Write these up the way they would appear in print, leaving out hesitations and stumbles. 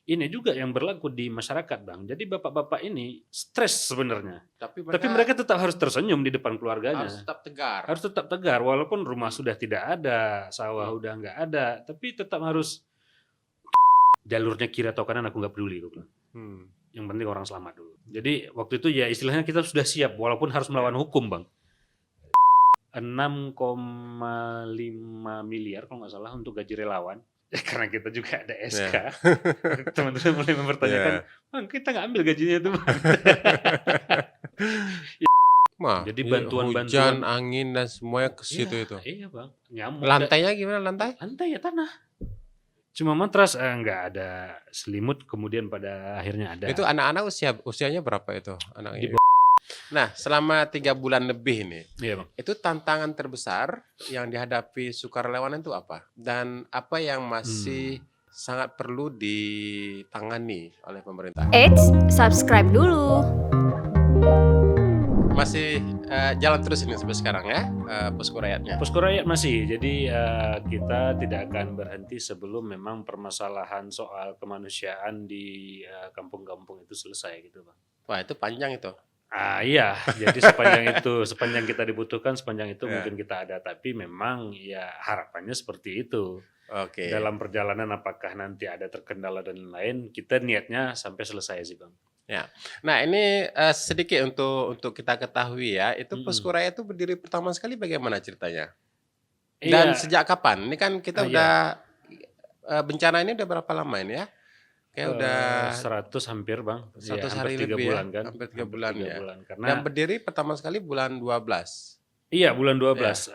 ini juga yang berlaku di masyarakat, Bang. Jadi bapak-bapak ini stres sebenarnya. Tapi Tapi mereka mereka tetap harus tersenyum di depan harus keluarganya. tetap tegar. Harus tetap tegar walaupun rumah Hmm. sudah tidak ada, sawah Hmm. udah nggak ada, tapi tetap harus jalurnya kiri atau kanan aku nggak peduli, gue bilang. Hmm. Yang penting orang selamat dulu. Jadi waktu itu ya istilahnya kita sudah siap walaupun harus melawan hukum, Bang. 6,5 miliar kalau nggak salah untuk gaji relawan. Ya, karena kita juga ada SK. Ya. Teman-teman mulai mempertanyakan, Ya. Bang kita nggak ambil gajinya itu, Bang. Mah, Jadi hujan, bantuan-bantuan. angin dan semuanya ke situ Iya, itu. iya Bang. Nyamuk. Lantainya gimana lantai? Lantai ya tanah. Cuma matras nggak ada selimut, kemudian pada akhirnya ada. Itu anak-anak usianya berapa itu Di anaknya? Nah, selama 3 bulan lebih nih, Iya Bang. itu tantangan terbesar yang dihadapi sukarelawan itu apa? Dan apa yang masih sangat perlu ditangani oleh pemerintah? Eits, subscribe dulu. Masih jalan terus ini sampai sekarang ya, Posko Rakyatnya. Posko Rakyat masih, jadi kita tidak akan berhenti sebelum memang permasalahan soal kemanusiaan di kampung-kampung itu selesai gitu Bang. Wah, itu panjang itu. Iya, jadi sepanjang kita dibutuhkan, sepanjang itu Ya. mungkin kita ada, tapi memang ya harapannya seperti itu. Oke. Dalam perjalanan apakah nanti ada terkendala dan lain-lain, kita niatnya sampai selesai sih Bang. Ya. Nah, ini sedikit untuk kita ketahui ya, itu Posko Rakyat itu berdiri pertama sekali bagaimana ceritanya? Dan Iya, sejak kapan? Ini kan kita udah bencana ini udah berapa lama ini ya? Kayak udah 100 hampir Bang. 100 Ya, hari hampir 3 lebih bulan ya, kan. hampir 3 bulan ya. Karena Dan berdiri pertama sekali bulan 12. iya, bulan 12.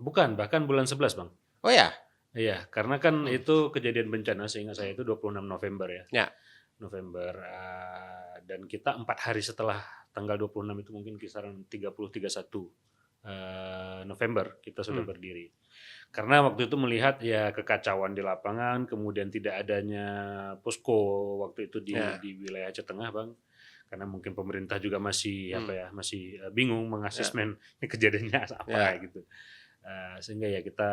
Bukan, bahkan bulan 11 Bang. Oh ya? Iya, karena kan itu kejadian bencana seingat saya itu 26 November ya. Ya. November dan kita 4 hari setelah tanggal 26 itu mungkin kisaran 30-31 November kita sudah berdiri. Karena waktu itu melihat ya kekacauan di lapangan, kemudian tidak adanya posko waktu itu di wilayah Aceh Tengah Bang. Karena mungkin pemerintah juga masih masih bingung mengasesmen ini kejadiannya apa gitu. Sehingga ya kita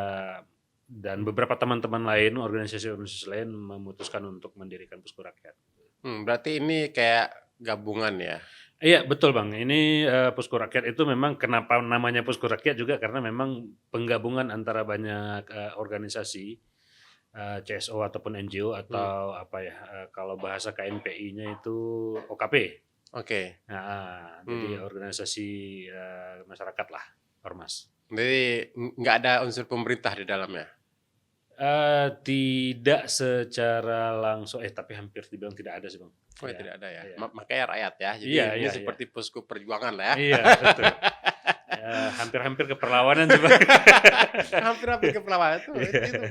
dan beberapa teman-teman lain, organisasi-organisasi lain memutuskan untuk mendirikan Posko Rakyat. Berarti ini kayak gabungan ya? Iya betul Bang, ini Posko Rakyat itu memang kenapa namanya Posko Rakyat juga karena memang penggabungan antara banyak organisasi CSO ataupun NGO atau kalau bahasa KNPI-nya itu OKP. Oke. Nah, jadi organisasi masyarakat lah, ormas. Jadi nggak ada unsur pemerintah di dalamnya? Tidak secara langsung, tapi hampir dibilang tidak ada sih Bang. Oh ya, tidak ada ya. Makanya rakyat ya. Jadi ini seperti posko perjuangan lah ya. Iya betul. Hampir-hampir ke perlawanan sih Bang. Hampir-hampir ke perlawanan itu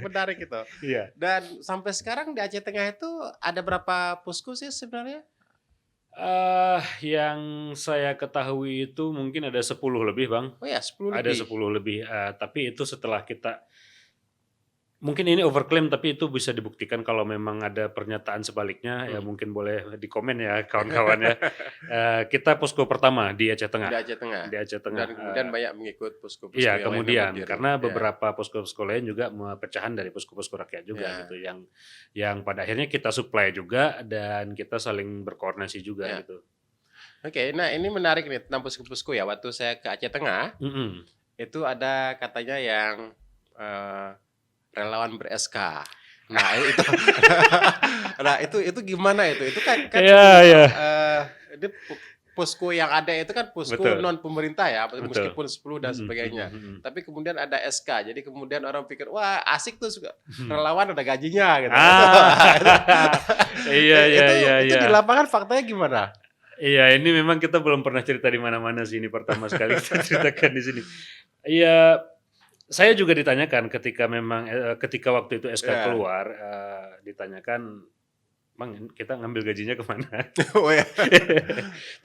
menarik itu. Iya. Dan sampai sekarang di Aceh Tengah itu ada berapa posko sih sebenarnya? Yang saya ketahui itu mungkin ada 10 lebih Bang. Oh ya, 10 lebih. Ada 10 lebih, tapi itu setelah kita mungkin ini overklaim tapi itu bisa dibuktikan kalau memang ada pernyataan sebaliknya ya mungkin boleh dikomen ya kawan-kawan ya. Kita posko pertama di Aceh Tengah. Di Aceh Tengah. Di Aceh Tengah. Dan kemudian banyak mengikut posko-posko Iya, yang kemudian lain karena beberapa posko-posko lain juga pecahan dari posko-posko rakyat juga gitu yang pada akhirnya kita supply juga dan kita saling berkoordinasi juga gitu. Oke, nah ini menarik nih tentang posko-posko ya. Waktu saya ke Aceh Tengah, itu ada katanya yang relawan ber-SK. Nah, itu gimana itu? Itu kan ini posko yang ada itu kan posko non pemerintah ya, meskipun 10 dan sebagainya. Tapi kemudian ada SK. Jadi kemudian orang pikir, wah asik tuh relawan ada gajinya gitu. Itu di lapangan faktanya gimana? Iya, ini memang kita belum pernah cerita di mana-mana sih, ini pertama sekali kita ceritakan di sini. Iya, saya juga ditanyakan ketika waktu itu SK keluar, ditanyakan, Bang kita ngambil gajinya kemana? Oh ya.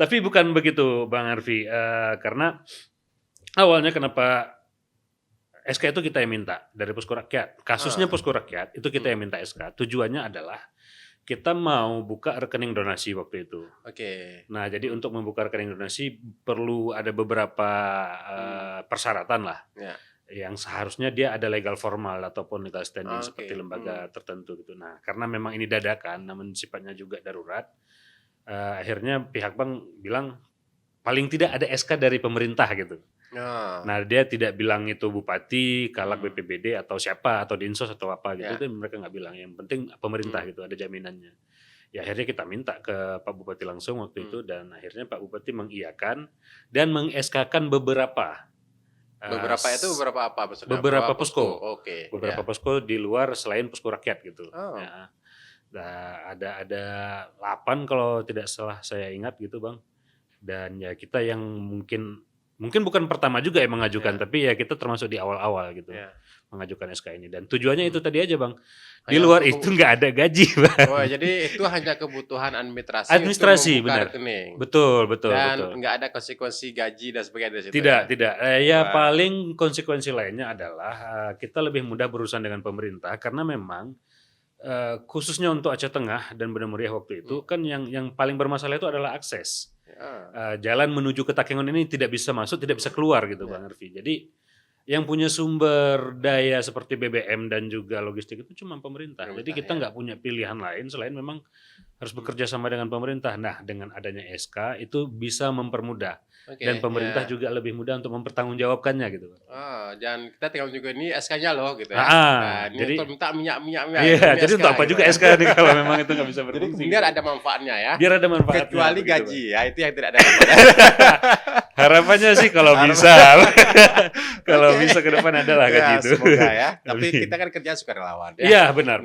Tapi bukan begitu Bang Arfi, karena awalnya kenapa SK itu kita yang minta dari Posko Rakyat. Kasusnya Posko Rakyat itu kita yang minta SK. Tujuannya adalah kita mau buka rekening donasi waktu itu. Oke. Nah, jadi untuk membuka rekening donasi perlu ada beberapa persyaratan lah. Ya. yang seharusnya dia ada legal formal ataupun legal standing seperti lembaga tertentu gitu. Nah, karena memang ini dadakan, namun sifatnya juga darurat, akhirnya pihak bank bilang paling tidak ada SK dari pemerintah gitu. Nah, dia tidak bilang itu bupati, caleg BPBD atau siapa atau Dinsos atau apa gitu, itu mereka nggak bilang. Yang penting pemerintah gitu ada jaminannya. Ya akhirnya kita minta ke Pak Bupati langsung waktu itu, dan akhirnya Pak Bupati mengiyakan dan meng-SK-kan beberapa itu beberapa apa maksudnya? Beberapa posko. Oke. Beberapa posko di luar selain posko rakyat gitu. Ya. Nah, ada 8 kalau tidak salah saya ingat gitu Bang. Dan ya kita yang mungkin bukan pertama juga yang mengajukan, tapi ya kita termasuk di awal-awal gitu mengajukan SK ini. Dan tujuannya itu tadi aja Bang. Di luar itu nggak ada gaji Bang. Oh, jadi itu hanya kebutuhan administrasi untuk benar. rekening. Betul. Dan nggak ada konsekuensi gaji dan sebagainya dari situ. Tidak. Ya paling konsekuensi lainnya adalah kita lebih mudah berurusan dengan pemerintah karena memang khususnya untuk Aceh Tengah dan Banda Meriah waktu itu kan yang paling bermasalah itu adalah akses. Jalan menuju ke Takengon ini tidak bisa masuk, tidak bisa keluar gitu Bang Arfi. Jadi yang punya sumber daya seperti BBM dan juga logistik itu cuma pemerintah. Jadi kita nggak punya pilihan lain selain memang harus bekerja sama dengan pemerintah. Nah, dengan adanya SK itu bisa mempermudah. Dan pemerintah juga lebih mudah untuk mempertanggungjawabkannya gitu. Dan kita tinggal juga ini SK-nya loh gitu ya. Jadi minta minyak. Iya, jadi untuk apa juga SK nih kalau memang itu nggak bisa berfungsi. Jadi biar ada manfaatnya ya. Biar ada manfaatnya. Kecuali gaji ya, itu yang tidak ada. Harapannya sih kalau bisa. Kalau bisa ke depan adalah gaji itu. Semoga ya. Tapi kita kan kerja sukarelawan. Iya, benar.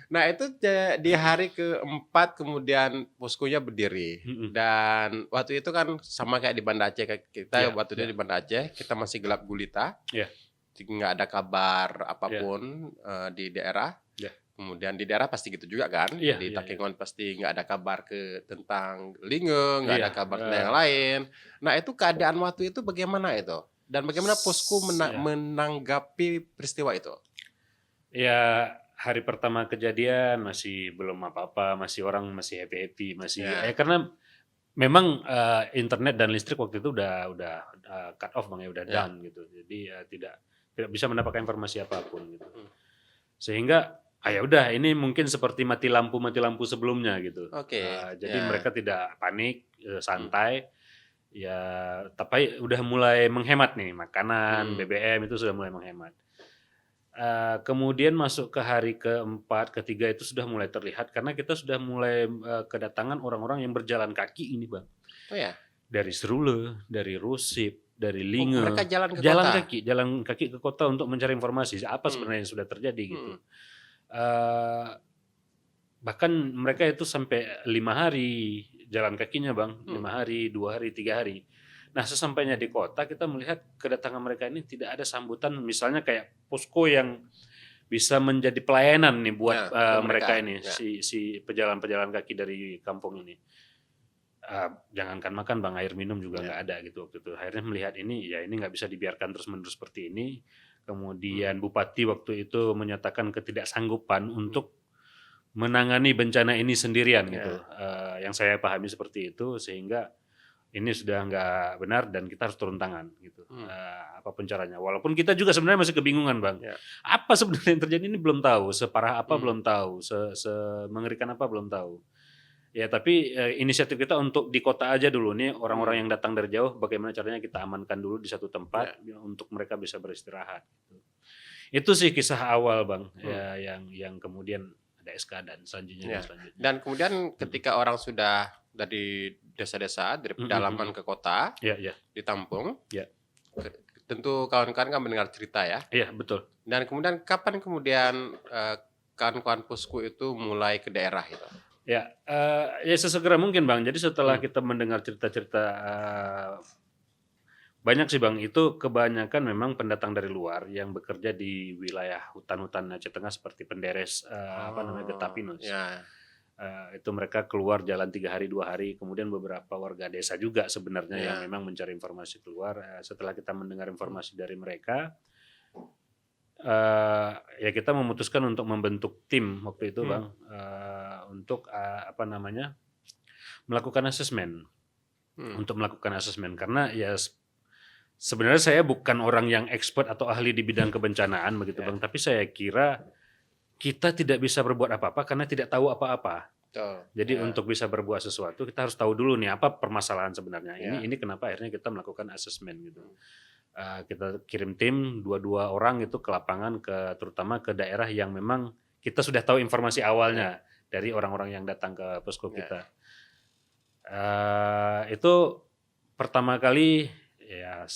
Nah, itu di hari keempat kemudian poskonya berdiri. Dan waktu itu kan sama kayak di Banda Aceh, kita waktu itu di Banda Aceh kita masih gelap gulita. Nggak ada kabar apapun di daerah. Kemudian di daerah pasti gitu juga kan. Di Takengon pasti nggak ada kabar tentang Linge, nggak ada kabar tentang yang lain. Nah, itu keadaan waktu itu bagaimana itu? Dan bagaimana posko menanggapi peristiwa itu? Ya, hari pertama kejadian masih belum apa-apa, orang masih happy, karena memang internet dan listrik waktu itu udah cut off Bang ya, udah down gitu. Jadi tidak bisa mendapatkan informasi apapun gitu. Sehingga ya udah ini mungkin seperti mati lampu sebelumnya gitu. Jadi mereka tidak panik, santai. Ya, tapi udah mulai menghemat nih makanan, BBM itu sudah mulai menghemat. Kemudian masuk ke hari keempat, ketiga itu sudah mulai terlihat karena kita sudah mulai kedatangan orang-orang yang berjalan kaki ini Bang. Dari Serule, dari Rusip, dari Linge. Mereka jalan kaki ke kota untuk mencari informasi apa sebenarnya yang sudah terjadi gitu. Bahkan mereka itu sampai 5 hari jalan kakinya Bang, 5 hari, 2 hari, 3 hari. Nah, sesampainya di kota kita melihat kedatangan mereka ini tidak ada sambutan, misalnya kayak posko yang bisa menjadi pelayanan nih buat mereka ini, si pejalan-pejalan kaki dari kampung ini. Jangankan makan Bang, air minum juga nggak ada gitu waktu itu. Akhirnya melihat ini, ya ini nggak bisa dibiarkan terus-menerus seperti ini. Kemudian Bupati waktu itu menyatakan ketidaksanggupan untuk menangani bencana ini sendirian gitu. Yang saya pahami seperti itu, sehingga ini sudah nggak benar dan kita harus turun tangan gitu. Apapun caranya. Walaupun kita juga sebenarnya masih kebingungan Bang. Apa sebenarnya yang terjadi ini belum tahu. Separah apa belum tahu. Semengerikan apa belum tahu. Ya tapi inisiatif kita untuk di kota aja dulu nih, orang-orang yang datang dari jauh bagaimana caranya kita amankan dulu di satu tempat untuk mereka bisa beristirahat. Itu sih kisah awal Bang. Ya yang kemudian ada SK dan selanjutnya. Dan kemudian ketika orang sudah dari desa-desa, dari pedalaman ke kota, ditampung, tentu kawan-kawan kan mendengar cerita ya. Iya, betul. Dan kemudian kapan kemudian kawan-kawan posko itu mulai ke daerah itu? Ya sesegera mungkin Bang. Jadi setelah kita mendengar cerita-cerita banyak sih Bang, itu kebanyakan memang pendatang dari luar yang bekerja di wilayah hutan-hutan Aceh Tengah seperti Penderes, Getapinos. Itu mereka keluar jalan 3 hari 2 hari, kemudian beberapa warga desa juga sebenarnya yang memang mencari informasi keluar. Setelah kita mendengar informasi dari mereka, ya kita memutuskan untuk membentuk tim waktu itu Bang, untuk melakukan asesmen, karena ya sebenarnya saya bukan orang yang expert atau ahli di bidang kebencanaan begitu Bang, tapi saya kira kita tidak bisa berbuat apa-apa karena tidak tahu apa-apa. Jadi untuk bisa berbuat sesuatu kita harus tahu dulu nih apa permasalahan sebenarnya. Ini kenapa akhirnya kita melakukan asesmen gitu. Kita kirim tim 2 orang itu ke lapangan, terutama ke daerah yang memang kita sudah tahu informasi awalnya dari orang-orang yang datang ke posko kita. Itu pertama kali, ya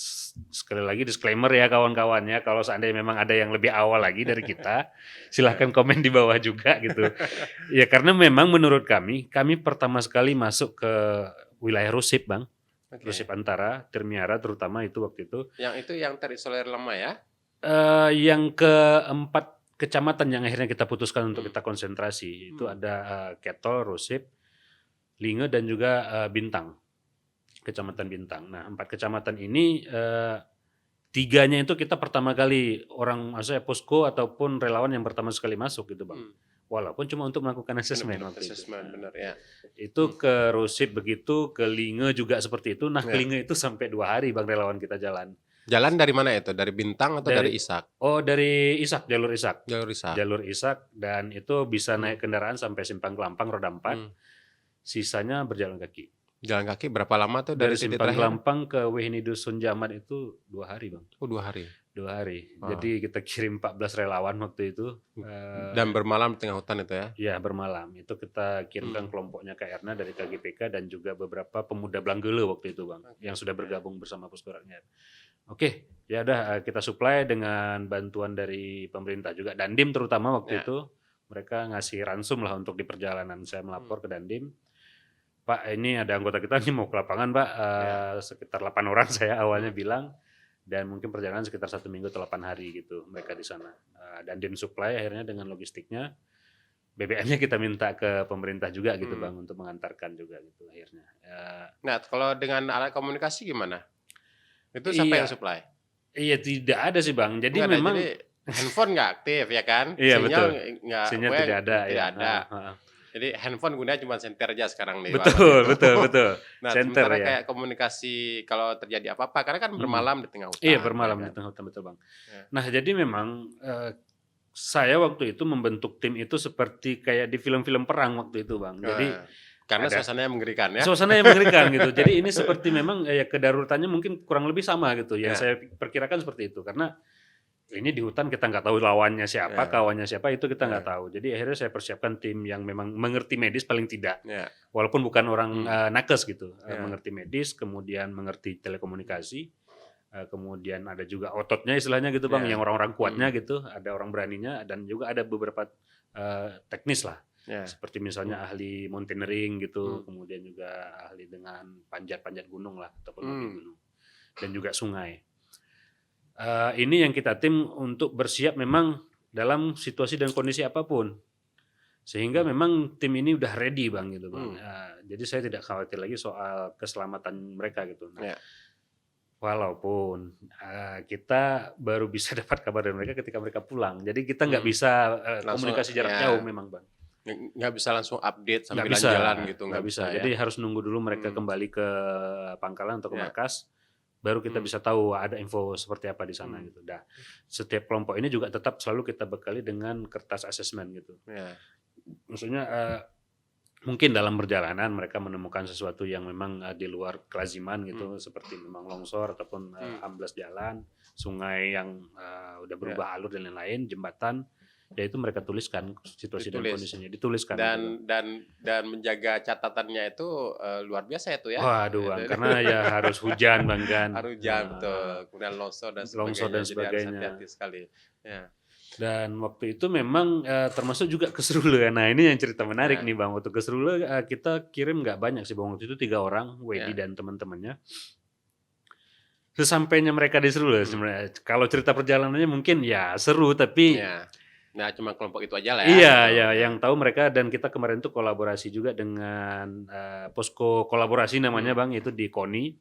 sekali lagi disclaimer ya kawan-kawan ya, kalau seandainya memang ada yang lebih awal lagi dari kita, silahkan komen di bawah juga gitu. Ya karena memang menurut kami pertama sekali masuk ke wilayah Rusip Bang. Rusip Antara, Tirmiara terutama itu waktu itu. Yang itu yang terisolir lama ya? Yang keempat kecamatan yang akhirnya kita putuskan untuk kita konsentrasi itu ada Ketol, Rusip, Linge dan juga Bintang, Kecamatan Bintang. Nah 4 kecamatan ini 3-nya itu kita pertama kali maksudnya posko ataupun relawan yang pertama sekali masuk gitu Bang. Walaupun cuma untuk melakukan asesmen waktu itu. Benar ya. Itu ke Rusip begitu, ke Linge juga seperti itu. Nah ke Linge itu sampai 2 hari Bang relawan kita jalan. Jalan dari mana itu? Dari Bintang atau dari Ishak? Oh dari Ishak, jalur Ishak. Jalur Ishak dan itu bisa naik kendaraan sampai Simpang Kelampang roda 4. Sisanya berjalan kaki. Jalan kaki berapa lama tuh dari Simpang Kelampang ke Wehini Dusun Jamat itu 2 hari Bang. Oh 2 hari. 2 hari. Jadi kita kirim 14 relawan waktu itu. Dan bermalam di tengah hutan itu ya? Iya bermalam. Itu kita kirimkan kelompoknya Kak Erna dari KGPK dan juga beberapa pemuda Blanggele waktu itu Bang. Yang sudah bergabung bersama Posko Rakyat. Oke, ya udah kita supply dengan bantuan dari pemerintah juga. Dandim terutama waktu itu. Mereka ngasih ransum lah untuk di perjalanan. Saya melapor ke Dandim. Pak ini ada anggota kita nih mau ke lapangan Pak. Sekitar 8 orang saya awalnya bilang. Dan mungkin perjalanan sekitar 1 minggu atau 8 hari gitu mereka di sana. Dan Dim Supply akhirnya dengan logistiknya, BBM-nya kita minta ke pemerintah juga gitu Bang untuk mengantarkan juga gitu akhirnya. Nah kalau dengan alat komunikasi gimana? Itu siapa yang supply? Iya tidak ada sih Bang. Jadi memang jadi handphone nggak aktif ya kan? Iya Sinyal betul. Sinyal tidak ada. Tidak ada. Jadi handphone gunanya cuma senter aja sekarang nih. Betul. Nah, Center sementara ya. Kayak komunikasi kalau terjadi apa-apa, karena kan bermalam di tengah hutan. Iya bermalam di tengah hutan betul Bang. Nah jadi memang saya waktu itu membentuk tim itu seperti kayak di film-film perang waktu itu Bang. Jadi karena suasananya mengerikan ya. Suasananya mengerikan gitu. Jadi ini seperti memang kedaruratannya mungkin kurang lebih sama gitu. Yang saya perkirakan seperti itu karena ini di hutan kita nggak tahu lawannya siapa, kawannya siapa itu kita nggak tahu. Jadi akhirnya saya persiapkan tim yang memang mengerti medis paling tidak, walaupun bukan orang nakes gitu, mengerti medis, kemudian mengerti telekomunikasi, kemudian ada juga ototnya istilahnya gitu Bang, yang orang-orang kuatnya gitu, ada orang beraninya dan juga ada beberapa teknis lah, seperti misalnya ahli mountaineering gitu, kemudian juga ahli dengan panjat-panjat gunung lah ataupun gunung dan juga sungai. Ini yang kita tim untuk bersiap memang dalam situasi dan kondisi apapun. Sehingga memang tim ini udah ready Bang gitu Bang. Jadi saya tidak khawatir lagi soal keselamatan mereka gitu. Nah, walaupun kita baru bisa dapat kabar dari mereka ketika mereka pulang. Jadi kita nggak bisa komunikasi jarak jauh memang Bang. Nggak bisa langsung update sambil jalan gitu. Nggak bisa. Jadi harus nunggu dulu mereka kembali ke pangkalan atau ke markas. Baru kita bisa tahu ada info seperti apa di sana gitu. Nah, setiap kelompok ini juga tetap selalu kita bekali dengan kertas asesmen gitu. Maksudnya mungkin dalam perjalanan mereka menemukan sesuatu yang memang di luar kelaziman gitu, seperti memang longsor ataupun amblas jalan, sungai yang udah berubah alur dan lain-lain, jembatan. Ya itu mereka tuliskan situasi dan kondisinya, dituliskan. Dan menjaga catatannya itu luar biasa itu ya. Waduh Bang, karena ya harus hujan Bang kan. Harus hujan betul, kemudian longsor dan sebagainya. Jadi hati-hati sekali. Ya. Dan waktu itu memang termasuk juga ke Serule. Nah ini yang cerita menarik nih Bang. Waktu ke Serule kita kirim nggak banyak sih Bang. Waktu itu 3 orang, Wedi dan teman-temannya. Sesampainya mereka di Serule sebenarnya. Kalau cerita perjalanannya mungkin ya seru tapi. Nah cuma kelompok itu aja lah ya. Iya, yang tahu mereka dan kita kemarin tuh kolaborasi juga dengan posko kolaborasi namanya Bang, itu di KONI,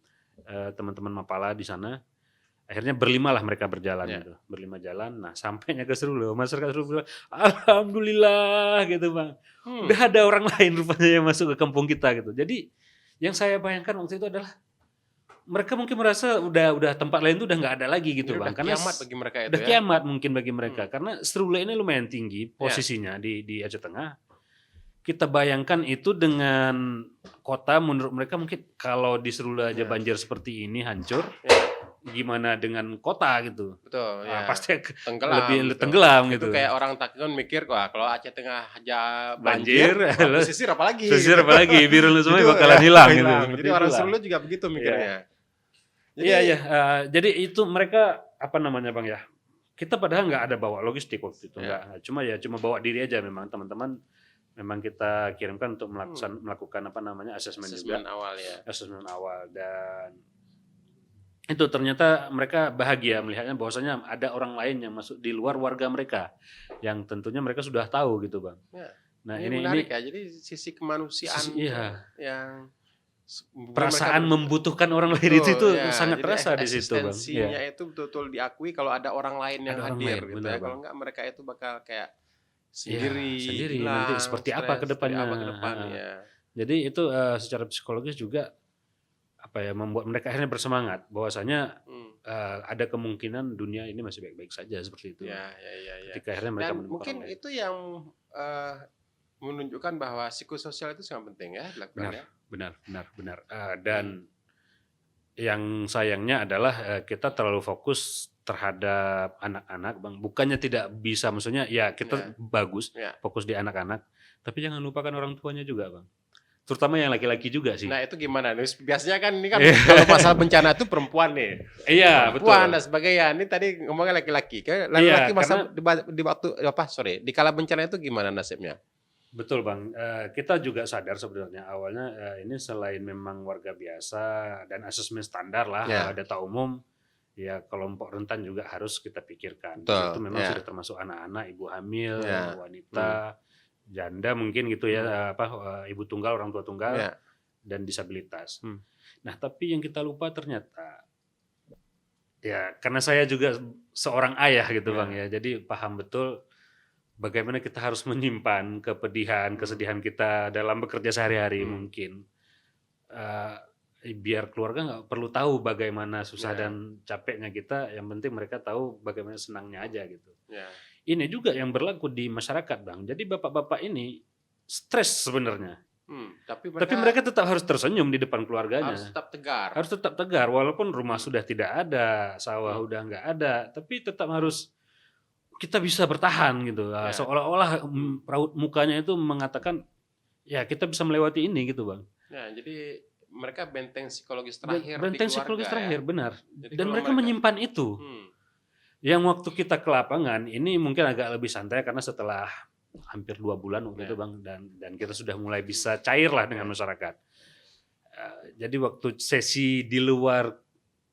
teman-teman Mapala di sana. Akhirnya berlima lah mereka berjalan gitu, berlima jalan. Nah sampainya ke Serule, masyarakat Serule bilang, alhamdulillah gitu Bang, udah ada orang lain rupanya yang masuk ke kampung kita gitu. Jadi yang saya bayangkan waktu itu adalah, mereka mungkin merasa udah tempat lain tuh udah nggak ada lagi gitu Ini bang, udah karena kiamat bagi mereka itu udah ya. kiamat mungkin bagi mereka, karena Serule ini lumayan tinggi posisinya di Aceh Tengah. Kita bayangkan itu dengan kota, menurut mereka mungkin kalau di Serule aja banjir seperti ini hancur, gimana dengan kota gitu. Betul ya. Pasti tenggelam lebih gitu. tenggelam Itu gitu. kayak orang Takun mikir, wah kalau Aceh Tengah aja Banjir, banjir pesisir apalagi. pesisir apalagi, biru semua Gitu, bakalan ya, hilang gitu. hilang. Seperti Jadi orang itulah. Serule juga begitu mikirnya. Jadi, Iya. Jadi itu mereka apa namanya bang ya? Kita padahal nggak ada bawa logistik waktu itu, nggak. Cuma bawa diri aja memang teman-teman. Memang kita kirimkan untuk melakukan apa namanya asesmen juga. awal ya. Asesmen awal, dan itu ternyata mereka bahagia melihatnya bahwasanya ada orang lain yang masuk di luar warga mereka, yang tentunya mereka sudah tahu gitu bang. Ya. Nah ini menarik ya. Jadi sisi kemanusiaan yang perasaan membutuhkan orang lain itu sangat terasa di situ bang. Eksistensinya itu betul-betul diakui kalau ada orang lain yang hadir lain, gitu benar, ya. Kalau enggak mereka itu bakal kayak sendiri hilang, nanti seperti apa ke depannya. Ya. Jadi itu secara psikologis juga apa ya, membuat mereka akhirnya bersemangat bahwasanya ada kemungkinan dunia ini masih baik-baik saja seperti itu. Ya. Ketika akhirnya mereka dan mungkin itu yang menunjukkan bahwa psikososial itu sangat penting ya dilakukan. Benar. Dan yang sayangnya adalah kita terlalu fokus terhadap anak-anak bang. Bukannya tidak bisa, maksudnya ya kita bagus fokus di anak-anak, tapi jangan lupakan orang tuanya juga bang. Terutama yang laki-laki juga sih. Nah itu gimana? Biasanya kan ini kan kalau masalah bencana itu perempuan nih. Iya betul. Perempuan dan sebagainya. Ini tadi ngomongnya laki-laki. Laki-laki masa di waktu di kala bencana itu gimana nasibnya? Betul bang. Kita juga sadar sebenarnya awalnya ini selain memang warga biasa dan asesmen standar lah, data umum, ya kelompok rentan juga harus kita pikirkan. Itu memang sudah termasuk anak-anak, ibu hamil, wanita. Janda mungkin gitu ya, ibu tunggal, orang tua tunggal, dan disabilitas. Nah tapi yang kita lupa ternyata ya, karena saya juga seorang ayah gitu bang ya, jadi paham betul bagaimana kita harus menyimpan kepedihan, kesedihan kita dalam bekerja sehari-hari mungkin. Biar keluarga nggak perlu tahu bagaimana susah dan capeknya kita, yang penting mereka tahu bagaimana senangnya aja gitu. Ini juga yang berlaku di masyarakat bang. Jadi bapak-bapak ini stres sebenarnya. Tapi mereka tetap harus tersenyum di depan keluarganya. Harus tetap tegar walaupun rumah sudah tidak ada, sawah udah nggak ada, tapi tetap harus kita bisa bertahan gitu. Seolah-olah raut mukanya itu mengatakan ya kita bisa melewati ini gitu bang. Ya, jadi mereka benteng psikologis terakhir. Benteng psikologis terakhir benar. Jadi dan mereka menyimpan itu. Yang waktu kita ke lapangan ini mungkin agak lebih santai karena setelah hampir 2 bulan waktu itu bang, dan kita sudah mulai bisa cair lah dengan masyarakat. Jadi waktu sesi di luar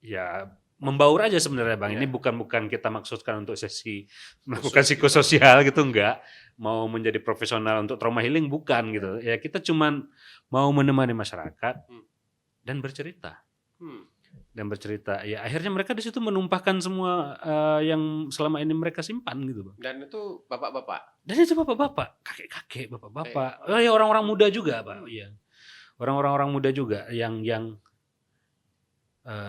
ya membaur aja sebenarnya bang. Ini bukan kita maksudkan untuk sesi melakukan psikososial gitu, enggak. Mau menjadi profesional untuk trauma healing bukan gitu. Ya kita cuman mau menemani masyarakat dan bercerita. Ya akhirnya mereka di situ menumpahkan semua yang selama ini mereka simpan gitu bang. Dan itu bapak-bapak. Kakek-kakek, bapak-bapak. Ya orang-orang muda juga pak. Iya. Orang-orang muda juga yang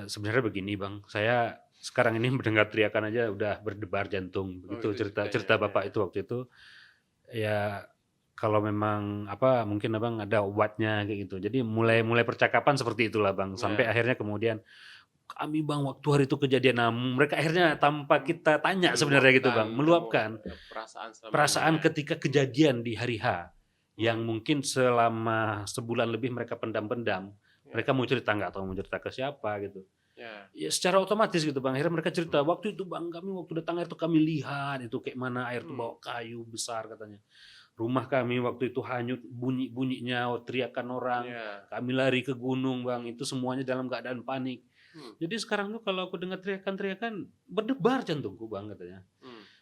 sebenarnya begini bang. Saya sekarang ini mendengar teriakan aja udah berdebar jantung. Begitu cerita bapak itu waktu itu. Ya kalau memang mungkin abang ada obatnya kayak gitu. Jadi mulai percakapan seperti itulah bang. Sampai akhirnya kemudian kami bang waktu hari itu kejadian, mereka akhirnya tanpa kita tanya sebenarnya gitu bang, meluapkan perasaan ketika kejadian di hari H yang mungkin selama sebulan lebih mereka pendam-pendam. Mereka mau cerita nggak tahu mau cerita ke siapa gitu. Ya secara otomatis gitu bang. Akhirnya mereka cerita waktu itu bang, kami waktu datang air itu kami lihat itu kayak mana air itu bawa kayu besar katanya. Rumah kami waktu itu hanyut, bunyi-bunyinya teriakan orang. Kami lari ke gunung bang, itu semuanya dalam keadaan panik. Jadi sekarang tuh kalau aku dengar teriakan berdebar jantungku bang katanya.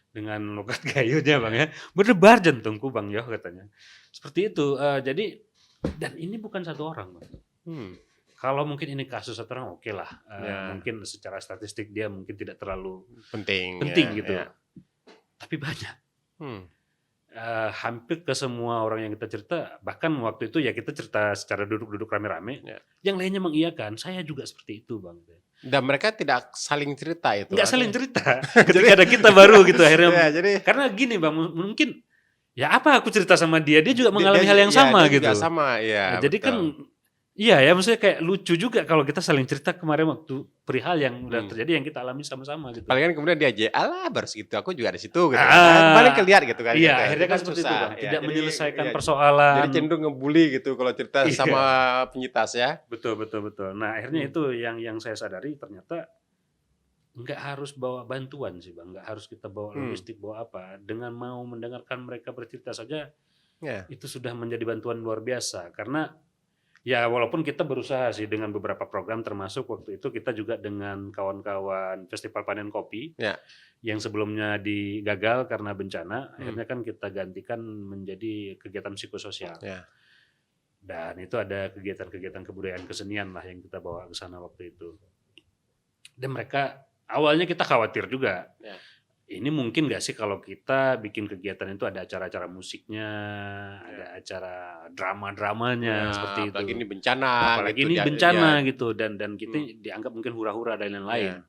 Dengan logat kayunya bang ya, berdebar jantungku bang ya katanya. Seperti itu. Jadi dan ini bukan satu orang bang. Kalau mungkin ini kasus satu orang oke lah. Mungkin secara statistik dia mungkin tidak terlalu penting gitu. Tapi banyak. hampir ke semua orang yang kita cerita, bahkan waktu itu ya kita cerita secara duduk-duduk rame-rame, yang lainnya mengiyakan, saya juga seperti itu Bang. Dan mereka tidak saling cerita itu. Nggak saling cerita, ketika ada kita baru gitu akhirnya. jadi, karena gini Bang, mungkin ya apa aku cerita sama dia juga mengalami hal yang sama dia gitu. juga sama, ya. Jadi kan iya ya, maksudnya kayak lucu juga kalau kita saling cerita kemarin waktu perihal yang udah terjadi yang kita alami sama-sama gitu. Paling kan kemudian dia aja, alah baru segitu, aku juga di situ gitu. Paling kelihatan gitu kan. Iya, gitu. akhirnya kan seperti itu Bang, tidak menyelesaikan persoalan. Jadi cenderung ngebully gitu kalau cerita sama penyintas ya. Betul. Nah akhirnya itu yang saya sadari, ternyata nggak harus bawa bantuan sih Bang, nggak harus kita bawa logistik, bawa apa. Dengan mau mendengarkan mereka bercerita saja, itu sudah menjadi bantuan luar biasa. Karena ya walaupun kita berusaha sih dengan beberapa program, termasuk waktu itu kita juga dengan kawan-kawan Festival Panen Kopi yang sebelumnya digagal karena bencana, akhirnya kan kita gantikan menjadi kegiatan psikososial. Dan itu ada kegiatan-kegiatan kebudayaan kesenian lah yang kita bawa ke sana waktu itu. Dan mereka awalnya kita khawatir juga. Ini mungkin nggak sih kalau kita bikin kegiatan itu ada acara-acara musiknya, ada acara drama-dramanya seperti itu. Apalagi ini bencana. Apalagi ini bencana gitu, dan kita dianggap mungkin hura-hura dan lain-lain.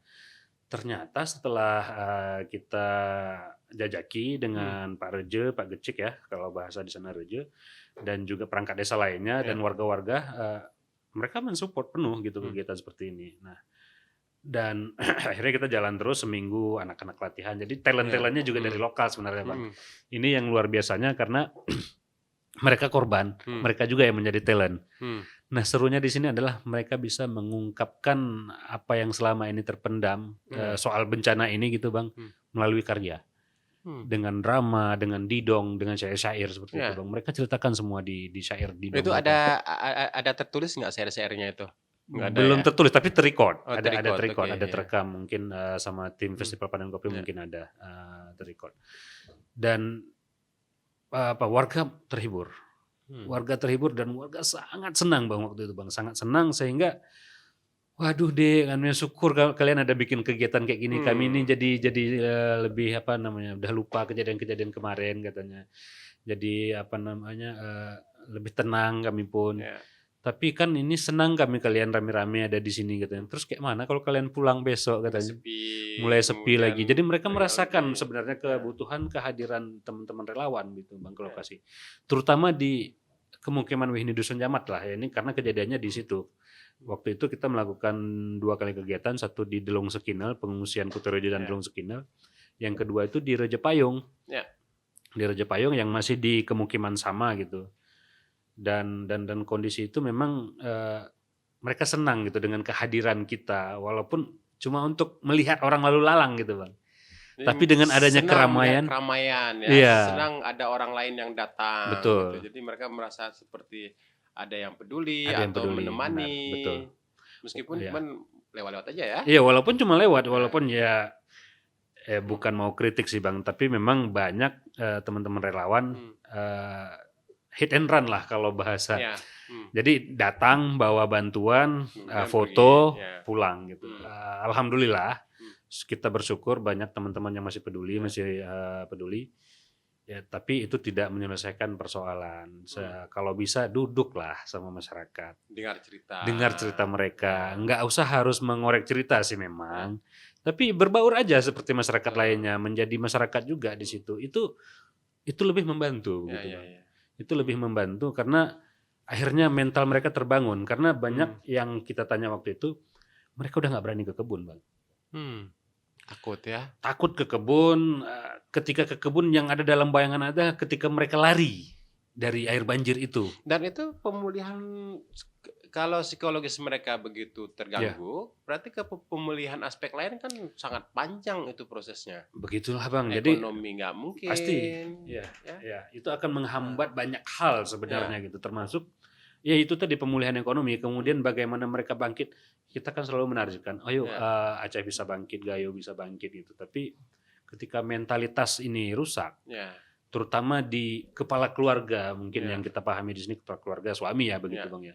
Ternyata setelah kita jajaki dengan Pak Reje, Pak Gecik ya, kalau bahasa di sana Reje, dan juga perangkat desa lainnya dan warga-warga, mereka mensupport penuh gitu kegiatan seperti ini. Nah, dan akhirnya kita jalan terus seminggu, anak-anak latihan. Jadi talent-talentnya juga dari lokal sebenarnya Bang. Ini yang luar biasanya karena mereka korban, mereka juga yang menjadi talent. Nah serunya di sini adalah mereka bisa mengungkapkan apa yang selama ini terpendam soal bencana ini gitu Bang, melalui karya. Dengan drama, dengan didong, dengan syair-syair seperti itu Bang. Mereka ceritakan semua di syair didong. Itu ada tertulis nggak syair-syairnya itu? Belum tertulis tapi terrecord. Ada terrecord, ada terekam mungkin sama tim Festival Panen Kopi mungkin ada terrecord. Dan warga terhibur. Warga terhibur dan warga sangat senang Bang waktu itu Bang, sangat senang sehingga waduh deh, kami syukur kalian ada bikin kegiatan kayak gini. Kami ini jadi lebih udah lupa kejadian-kejadian kemarin katanya. Jadi lebih tenang kami pun. Tapi kan ini senang kami kalian rame-rame ada di sini katanya. Terus kayak mana kalau kalian pulang besok katanya. Mulai sepi lagi. Jadi mereka merasakan sebenarnya kebutuhan kehadiran teman-teman relawan gitu Bang ke lokasi. Terutama di pemukiman Wihni Dusun Jamat lah ya, ini karena kejadiannya di situ. Waktu itu kita melakukan 2 kali kegiatan, satu di Delong Sekinel, pengungsian Kutorejo dan Delong Sekinel. Yang kedua itu di Reje Payung. Di Reje Payung yang masih di kemukiman sama gitu. Dan kondisi itu memang mereka senang gitu dengan kehadiran kita, walaupun cuma untuk melihat orang lalu lalang gitu Bang. Tapi dengan adanya keramaian ya. Senang ada orang lain yang datang. Betul. Gitu. Jadi mereka merasa seperti ada yang peduli atau menemani. Betul. Meskipun cuma lewat-lewat aja ya. Iya, walaupun cuma lewat, walaupun ya bukan mau kritik sih Bang, tapi memang banyak teman-teman relawan hit and run lah kalau bahasa. Jadi datang bawa bantuan, foto, pulang gitu. Alhamdulillah kita bersyukur banyak teman-teman yang masih peduli, peduli. Ya, tapi itu tidak menyelesaikan persoalan. Kalau bisa duduklah sama masyarakat. Dengar cerita mereka. Nggak usah harus mengorek cerita sih memang. Tapi berbaur aja seperti masyarakat lainnya, menjadi masyarakat juga di situ. Itu lebih membantu gitu. Itu lebih membantu karena akhirnya mental mereka terbangun, karena banyak yang kita tanya waktu itu mereka udah nggak berani ke kebun Bang. Takut ya? Takut ke kebun. Ketika ke kebun yang ada dalam bayangan ada ketika mereka lari dari air banjir itu. Dan itu pemulihan, kalau psikologis mereka begitu terganggu, berarti ke pemulihan aspek lain kan sangat panjang itu prosesnya. Begitulah Bang. Ekonomi nggak mungkin. Pasti. Ya, itu akan menghambat banyak hal sebenarnya gitu, termasuk ya itu tadi pemulihan ekonomi. Kemudian bagaimana mereka bangkit. Kita kan selalu menargetkan, ayo Aceh bisa bangkit, Gayo bisa bangkit gitu. Tapi ketika mentalitas ini rusak, terutama di kepala keluarga, mungkin yang kita pahami di sini kepala keluarga suami ya begitu Bang ya.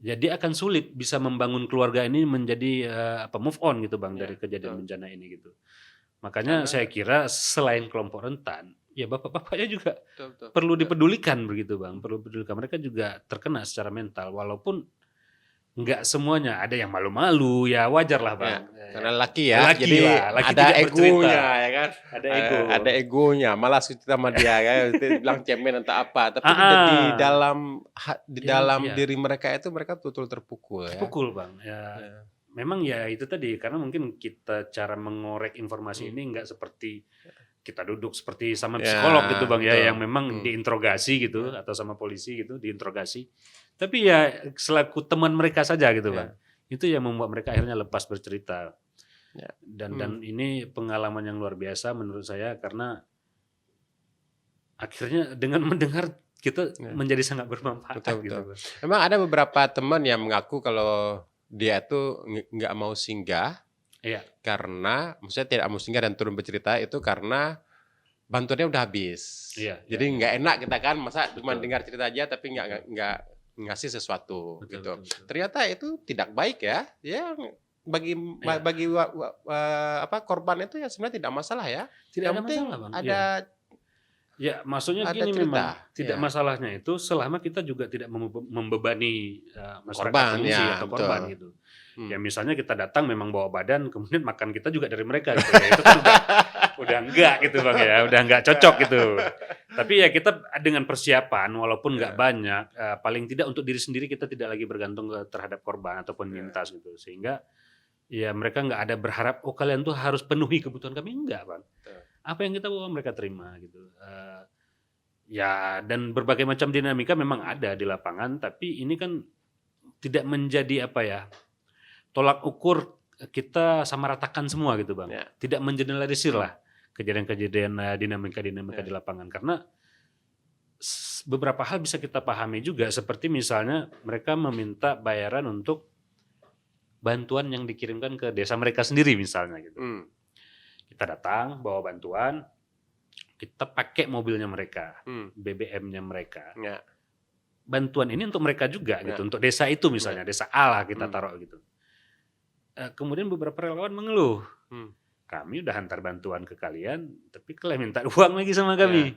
Jadi akan sulit bisa membangun keluarga ini menjadi move on gitu Bang dari kejadian bencana ini gitu. Makanya saya kira selain kelompok rentan, ya bapak-bapaknya juga Betul. perlu dipedulikan begitu Bang, perlu dipedulikan. Mereka juga terkena secara mental walaupun nggak semuanya, ada yang malu-malu ya wajar lah Bang. Karena laki ya, Laki jadi lah, laki ada tidak bercerita. egonya ya kan. Ada ego. Ada egonya, malah cerita sama dia kan, bilang cemen atau apa. Tapi di dalam diri mereka itu mereka betul terpukul ya. Terpukul Bang. Ya. Memang ya itu tadi, karena mungkin kita cara mengorek informasi ini nggak seperti kita duduk seperti sama psikolog gitu Bang ya, yang memang diinterogasi gitu atau sama polisi gitu diinterogasi. Tapi ya selaku teman mereka saja gitu Bang. Itu yang membuat mereka akhirnya lepas bercerita. Dan ini pengalaman yang luar biasa menurut saya, karena akhirnya dengan mendengar kita menjadi sangat bermanfaat. Betul. Gitu. Memang ada beberapa teman yang mengaku kalau dia tuh nggak mau singgah, karena maksudnya tidak mau singgah dan turun bercerita itu karena bantuannya udah habis. Jadi nggak enak kita kan, masa cuma dengar cerita aja tapi nggak ngasih sesuatu gitu. Betul. Ternyata itu tidak baik ya. Bagi korban itu ya sebenarnya tidak masalah ya. Tidak ada masalah Bang. Ya maksudnya gini, memang tidak masalahnya itu selama kita juga tidak membebani masyarakat pengungsi atau korban gitu. Ya misalnya kita datang memang bawa badan, kemudian makan kita juga dari mereka gitu. Ya, itu kan udah enggak gitu Bang ya, udah enggak cocok gitu. Tapi ya kita dengan persiapan walaupun enggak banyak, paling tidak untuk diri sendiri kita tidak lagi bergantung terhadap korban ataupun penyintas gitu. Sehingga ya mereka enggak ada berharap oh kalian tuh harus penuhi kebutuhan kami, enggak Bang. Apa yang kita bawa mereka terima gitu. Ya dan berbagai macam dinamika memang ada di lapangan, tapi ini kan tidak menjadi tolak ukur kita sama ratakan semua gitu Bang. Tidak mengeneralisir lah kejadian-kejadian dinamika di lapangan, karena beberapa hal bisa kita pahami juga, seperti misalnya mereka meminta bayaran untuk bantuan yang dikirimkan ke desa mereka sendiri misalnya gitu. Kita datang bawa bantuan, kita pakai mobilnya mereka, BBM-nya mereka. Bantuan ini untuk mereka juga gitu, untuk desa itu misalnya, desa A lah kita taruh gitu. Kemudian beberapa relawan mengeluh, kami udah hantar bantuan ke kalian, tapi kalian minta uang lagi sama kami.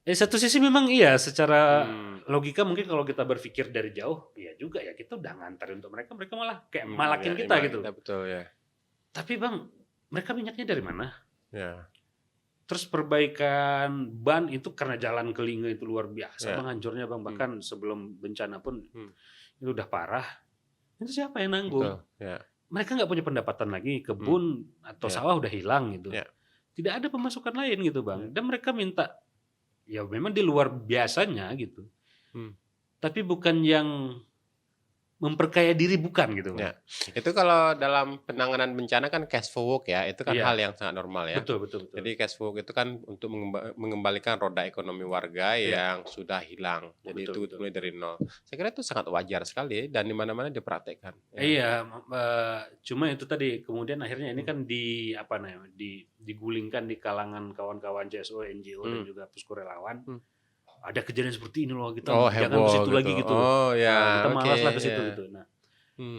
Satu sisi memang iya, secara logika mungkin kalau kita berpikir dari jauh, iya juga ya, kita udah ngantar untuk mereka, mereka malah kayak malakin kita gitu. Betul ya. Tapi Bang, mereka minyaknya dari mana? Terus perbaikan ban itu karena jalan ke Lingga itu luar biasa Bang, hancurnya Bang, bahkan sebelum bencana pun itu udah parah. Itu siapa yang nanggung? Mereka nggak punya pendapatan lagi, kebun atau sawah udah hilang gitu. Tidak ada pemasukan lain gitu Bang. Dan mereka minta, ya memang di luar biasanya gitu. Tapi bukan yang memperkaya diri, bukan gitu Bang. Itu kalau dalam penanganan bencana kan cash forward ya, itu kan hal yang sangat normal ya. Betul. Jadi cash forward itu kan untuk mengembalikan roda ekonomi warga yang sudah hilang. Jadi itu mulai dari nol. Saya kira itu sangat wajar sekali dan di mana-mana dipraktekkan. Iya, cuma itu tadi kemudian akhirnya ini kan digulingkan di kalangan kawan-kawan CSO, NGO dan juga Pusku Relawan. Ada kejadian seperti ini loh, kita jangan ke situ lagi gitu. Kita malas lah ke situ gitu. Nah,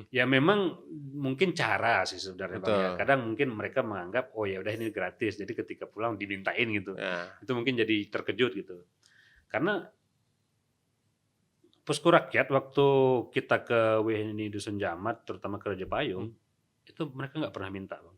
ya memang mungkin cara sih sebenarnya Bang ya. Kadang mungkin mereka menganggap oh ya udah ini gratis, jadi ketika pulang dimintain gitu. Itu mungkin jadi terkejut gitu. Karena Pusku Rakyat waktu kita ke WNI Dusun Jamat, terutama ke Raja Payung, itu mereka nggak pernah minta Bang.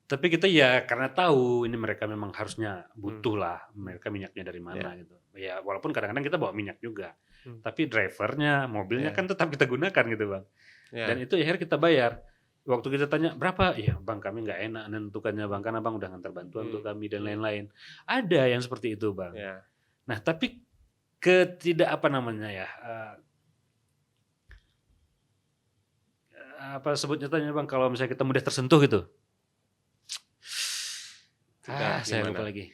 Tapi kita ya karena tahu ini mereka memang harusnya butuh lah, mereka minyaknya dari mana gitu. Ya walaupun kadang-kadang kita bawa minyak juga, tapi drivernya, mobilnya kan tetap kita gunakan gitu Bang. Dan itu akhirnya kita bayar. Waktu kita tanya berapa, ya Bang kami nggak enak menentukannya Bang, karena Bang udah ngantar bantuan untuk kami dan lain-lain. Ada yang seperti itu Bang. Nah tapi apa sebutnya tanya Bang, kalau misalnya kita mudah tersentuh gitu. Saya lupa lagi.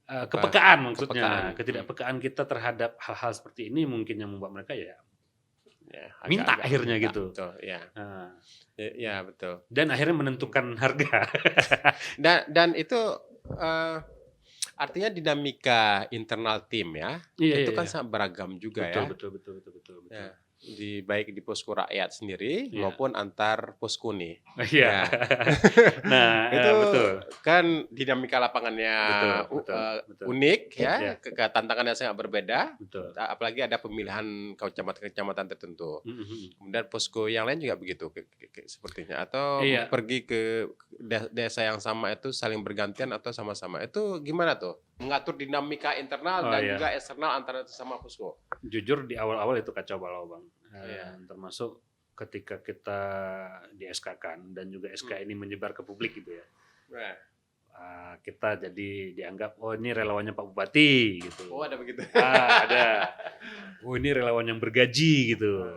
Kepekaan maksudnya, ketidakpekaan kita terhadap hal-hal seperti ini mungkin yang membuat mereka minta akhirnya gitu. Betul, betul. Dan akhirnya menentukan harga. dan itu artinya dinamika internal tim ya, itu kan sangat beragam juga betul. baik di posko rakyat sendiri maupun antar posko nih. Iya. Nah, itu betul. Kan dinamika lapangannya betul. Unik ya, tantangannya sangat berbeda. Betul. Apalagi ada pemilihan kecamatan tertentu. Kemudian posko yang lain juga begitu sepertinya, atau pergi ke desa yang sama itu saling bergantian atau sama-sama. Itu gimana tuh? Mengatur dinamika internal dan juga eksternal antara sesama posko. Jujur di awal-awal itu kacau balau, Bang. Termasuk ketika kita di SK-kan dan juga SK ini menyebar ke publik gitu ya. Kita jadi dianggap ini relawannya Pak Bupati gitu. Oh, ada begitu. Ada. Ini relawan yang bergaji gitu.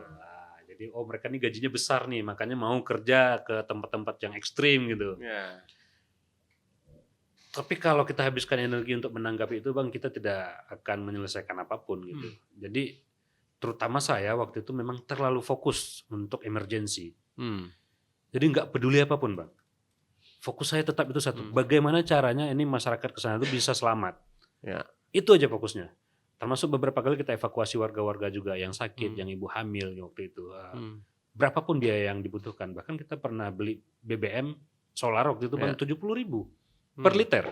Jadi mereka nih gajinya besar nih, makanya mau kerja ke tempat-tempat yang ekstrim gitu. Tapi kalau kita habiskan energi untuk menanggapi itu, Bang, kita tidak akan menyelesaikan apapun gitu. Jadi terutama saya waktu itu memang terlalu fokus untuk emergensi. Jadi nggak peduli apapun, Bang. Fokus saya tetap itu satu. Bagaimana caranya ini masyarakat ke sana itu bisa selamat. Itu aja fokusnya. Termasuk beberapa kali kita evakuasi warga-warga juga yang sakit, yang ibu hamil waktu itu. Berapapun biaya yang dibutuhkan. Bahkan kita pernah beli BBM solar waktu itu, Bang, 70.000 per liter.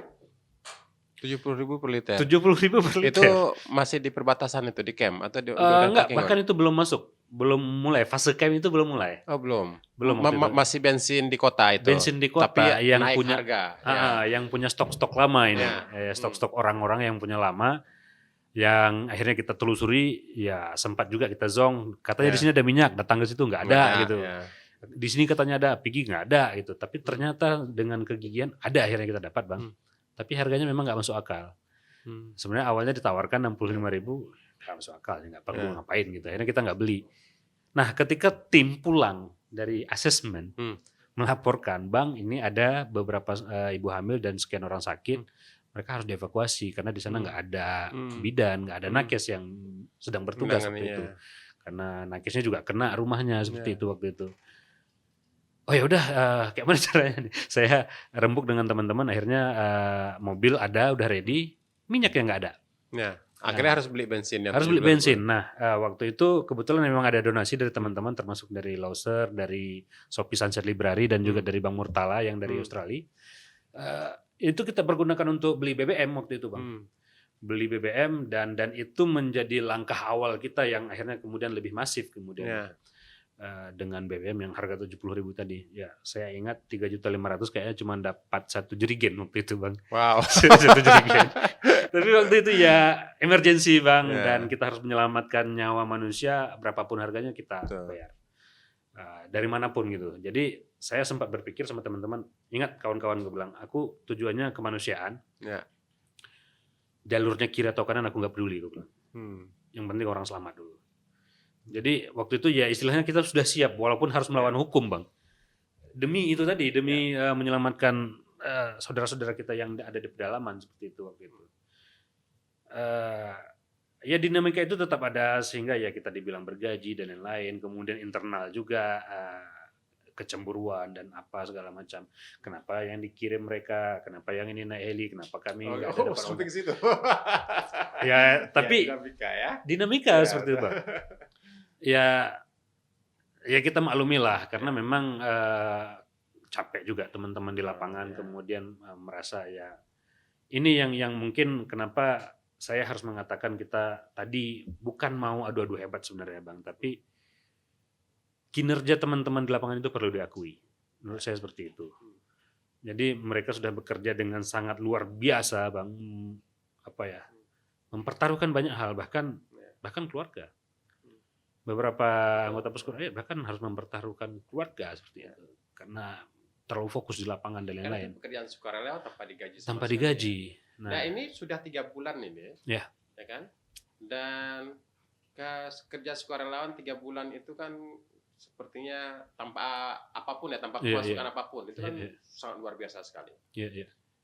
70.000 per liter. 70.000 per liter. Itu masih di perbatasan itu, di camp atau di enggak, bahkan itu belum masuk, belum mulai fase camp itu belum mulai. Oh, belum. Belum. Masih bensin di kota itu. Bensin di kota, tapi yang naik punya harga. Yang punya stok-stok lama ini, stok-stok orang-orang yang punya lama, yang akhirnya kita telusuri, ya sempat juga kita zong. Katanya di sini ada minyak, datang ke situ nggak ada gitu. Di sini katanya ada, pergi nggak ada gitu. Tapi ternyata dengan kegigihan ada, akhirnya kita dapat, Bang. Tapi harganya memang nggak masuk akal. Sebenarnya awalnya ditawarkan 65.000, nggak masuk akal, nggak perlu ngapain gitu. Akhirnya kita nggak beli. Nah, ketika tim pulang dari asesmen melaporkan, Bang, ini ada beberapa ibu hamil dan sekian orang sakit, mereka harus dievakuasi karena di sana nggak ada bidan, nggak ada nakes yang sedang bertugas seperti itu. Karena nakesnya juga kena rumahnya seperti itu waktu itu. Oh ya udah, kayak mana caranya nih? Saya rembuk dengan teman-teman, akhirnya mobil ada, udah ready, minyak yang nggak ada. Akhirnya harus beli bensin. Harus beli bensin. Nah, waktu itu kebetulan memang ada donasi dari teman-teman, termasuk dari Lauser, dari Shopee Sunset Library, dan juga dari Bang Murtala yang dari Australia. Itu kita pergunakan untuk beli BBM waktu itu, Bang. Beli BBM dan itu menjadi langkah awal kita yang akhirnya kemudian lebih masif kemudian. Dengan BBM yang harga 70.000 tadi, ya saya ingat 3.500.000 kayaknya cuma dapat 1 jerigen waktu itu, Bang. Wow. 1 jerigen. Tapi waktu itu ya emergency, Bang, dan kita harus menyelamatkan nyawa manusia, berapapun harganya kita bayar. Dari manapun gitu. Jadi saya sempat berpikir sama teman-teman, ingat kawan-kawan gue bilang, aku tujuannya kemanusiaan. Jalurnya kiri atau kanan aku nggak peduli, gue bilang. Yang penting orang selamat dulu. Jadi waktu itu ya istilahnya kita sudah siap walaupun harus melawan hukum, Bang. Demi itu tadi, demi menyelamatkan saudara-saudara kita yang ada di pedalaman seperti itu waktu itu. Ya dinamika itu tetap ada sehingga ya kita dibilang bergaji dan lain-lain. Kemudian internal juga kecemburuan dan apa segala macam. Kenapa yang dikirim mereka? Kenapa yang ini naik heli? Kenapa kami nggak ada depan sampai ke situ. Ya tapi dinamika seperti itu, Bang. Ya kita maklumi lah karena memang capek juga teman-teman di lapangan, kemudian merasa ya ini yang mungkin kenapa saya harus mengatakan kita tadi bukan mau adu-adu hebat sebenarnya, Bang, tapi kinerja teman-teman di lapangan itu perlu diakui. Menurut saya seperti itu. Jadi mereka sudah bekerja dengan sangat luar biasa, Bang. Mempertaruhkan banyak hal, bahkan keluarga. Beberapa anggota posko bahkan harus mempertaruhkan keluarga seperti itu karena terlalu fokus di lapangan dan lain-lain. Pekerjaan sukarela tanpa digaji. Tanpa digaji. Nah ini sudah 3 bulan ini, ya kan? Dan kerja sukarelawan 3 bulan itu kan sepertinya tanpa apapun ya, tanpa pemasukan apapun, itu kan sangat luar biasa sekali.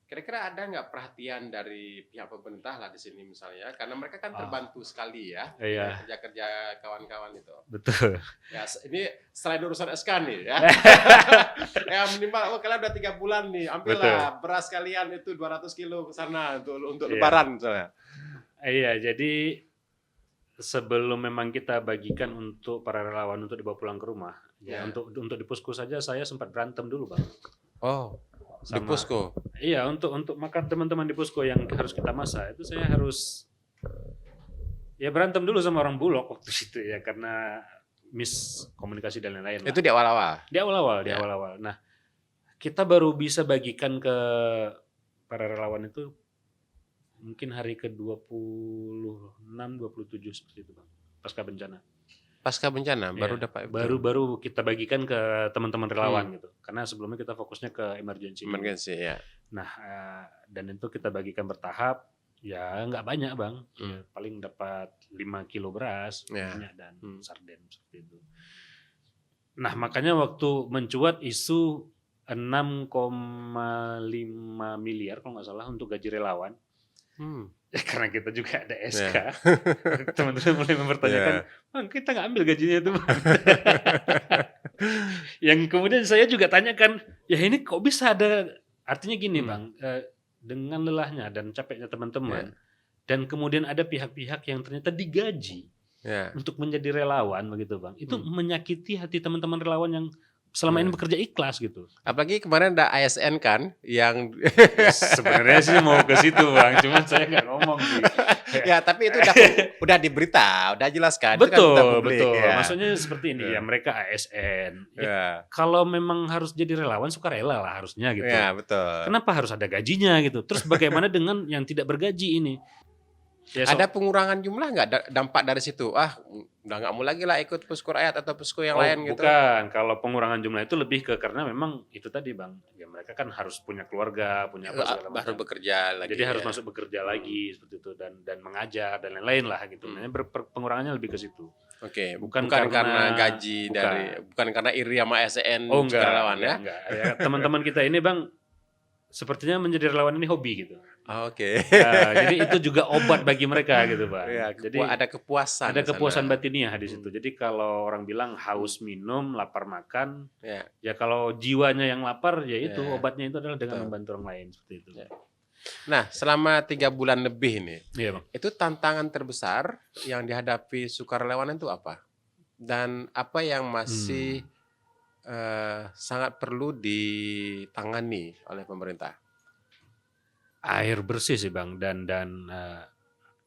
Kira-kira ada nggak perhatian dari pihak pemerintah lah di sini misalnya, karena mereka kan terbantu sekali ya kerja-kerja kawan-kawan itu. Betul. Ya ini selain urusan SK nih ya, ya minimal kalian udah 3 bulan nih, ambillah beras kalian itu 200 kilo ke sana untuk Lebaran misalnya. Iya, jadi sebelum memang kita bagikan untuk para relawan untuk dibawa pulang ke rumah, ya untuk di posko saja saya sempat berantem dulu Bang. Oh, di posko? Iya, untuk makan teman-teman di posko yang harus kita masak, itu saya harus ya berantem dulu sama orang Bulog waktu itu ya, karena miskomunikasi dan lain-lain. Itu di awal-awal? Di awal-awal. Nah, kita baru bisa bagikan ke para relawan itu mungkin hari ke-26, 27 seperti itu Bang. Pasca bencana. Pasca bencana baru Ya, dapat. baru kita bagikan ke teman-teman relawan gitu. Karena sebelumnya kita fokusnya ke emergency. Ya. Nah, dan itu kita bagikan bertahap. Ya nggak banyak Bang. Ya, paling dapat 5 kilo beras, minyak dan sarden seperti itu. Nah, makanya waktu mencuat isu 6,5 miliar kalau nggak salah untuk gaji relawan. Ya, karena kita juga ada SK, teman-teman mulai mempertanyakan, Bang kita nggak ambil gajinya itu Bang. Yang kemudian saya juga tanyakan, ya ini kok bisa ada, artinya gini Bang, dengan lelahnya dan capeknya teman-teman, dan kemudian ada pihak-pihak yang ternyata digaji untuk menjadi relawan begitu Bang, itu menyakiti hati teman-teman relawan yang selama ini bekerja ikhlas gitu. Apalagi kemarin ada ASN kan yang sebenarnya sih mau ke situ Bang, cuman saya nggak ngomong sih. Ya tapi itu udah diberita, udah jelaskan. Betul. Ya. Maksudnya seperti ini ya, mereka ASN. Kalau memang harus jadi relawan sukarela lah harusnya gitu. Ya betul. Kenapa harus ada gajinya gitu? Terus bagaimana dengan yang tidak bergaji ini? Ya, ada pengurangan jumlah nggak dampak dari situ? Udah nggak mau lagi lah ikut posko rakyat atau posko yang lain gitu? Bukan, kalau pengurangan jumlah itu lebih ke karena memang itu tadi Bang, ya mereka kan harus punya keluarga, punya apa segala macam. Baru bekerja lagi. Jadi harus masuk bekerja lagi seperti itu dan mengajar dan lain-lain lah gitu. Pengurangannya lebih ke situ. Oke, bukan karena gaji bukan karena iri sama ASN relawan ya. Enggak. Ya, teman-teman kita ini Bang sepertinya menjadi relawan ini hobi gitu. Oke. Jadi itu juga obat bagi mereka gitu Bang. Ya, jadi ada kepuasan. Ada kepuasan batiniah di situ. Jadi kalau orang bilang haus minum, lapar makan, ya kalau jiwanya yang lapar, ya itu obatnya itu adalah dengan membantu orang lain seperti itu. Nah, selama 3 bulan lebih ini, Bang. Itu tantangan terbesar yang dihadapi sukarelawan itu apa? Dan apa yang masih sangat perlu ditangani oleh pemerintah? Air bersih sih Bang dan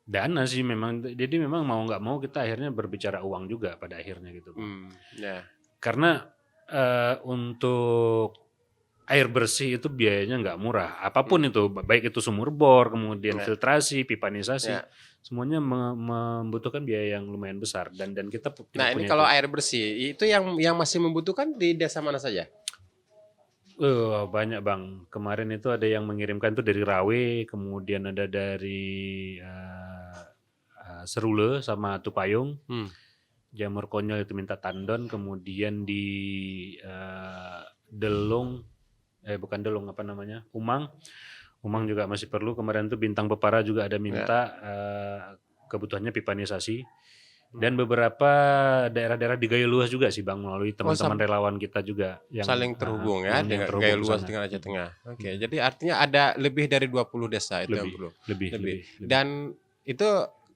dana sih memang. Jadi memang mau nggak mau kita akhirnya berbicara uang juga pada akhirnya gitu Bang. Karena untuk air bersih itu biayanya nggak murah. Apapun itu, baik itu sumur bor, kemudian filtrasi, pipanisasi, semuanya membutuhkan biaya yang lumayan besar dan kita Nah, ini kalau air bersih itu yang masih membutuhkan di desa mana saja? Banyak Bang. Kemarin itu ada yang mengirimkan tuh dari Rawe, kemudian ada dari Serule sama Tupayung. Jamur Konyol itu minta tandon, kemudian di Delong, bukan Delong apa namanya, Umang juga masih perlu. Kemarin tuh Bintang Pepara juga ada minta kebutuhannya pipanisasi. Dan beberapa daerah-daerah di Gayo Luas juga sih Bang, melalui teman-teman relawan kita juga yang saling terhubung dengan Gayo Luas dengan Aceh Tengah. Oke, jadi artinya ada lebih dari 20 desa itu yang perlu. Lebih. Dan itu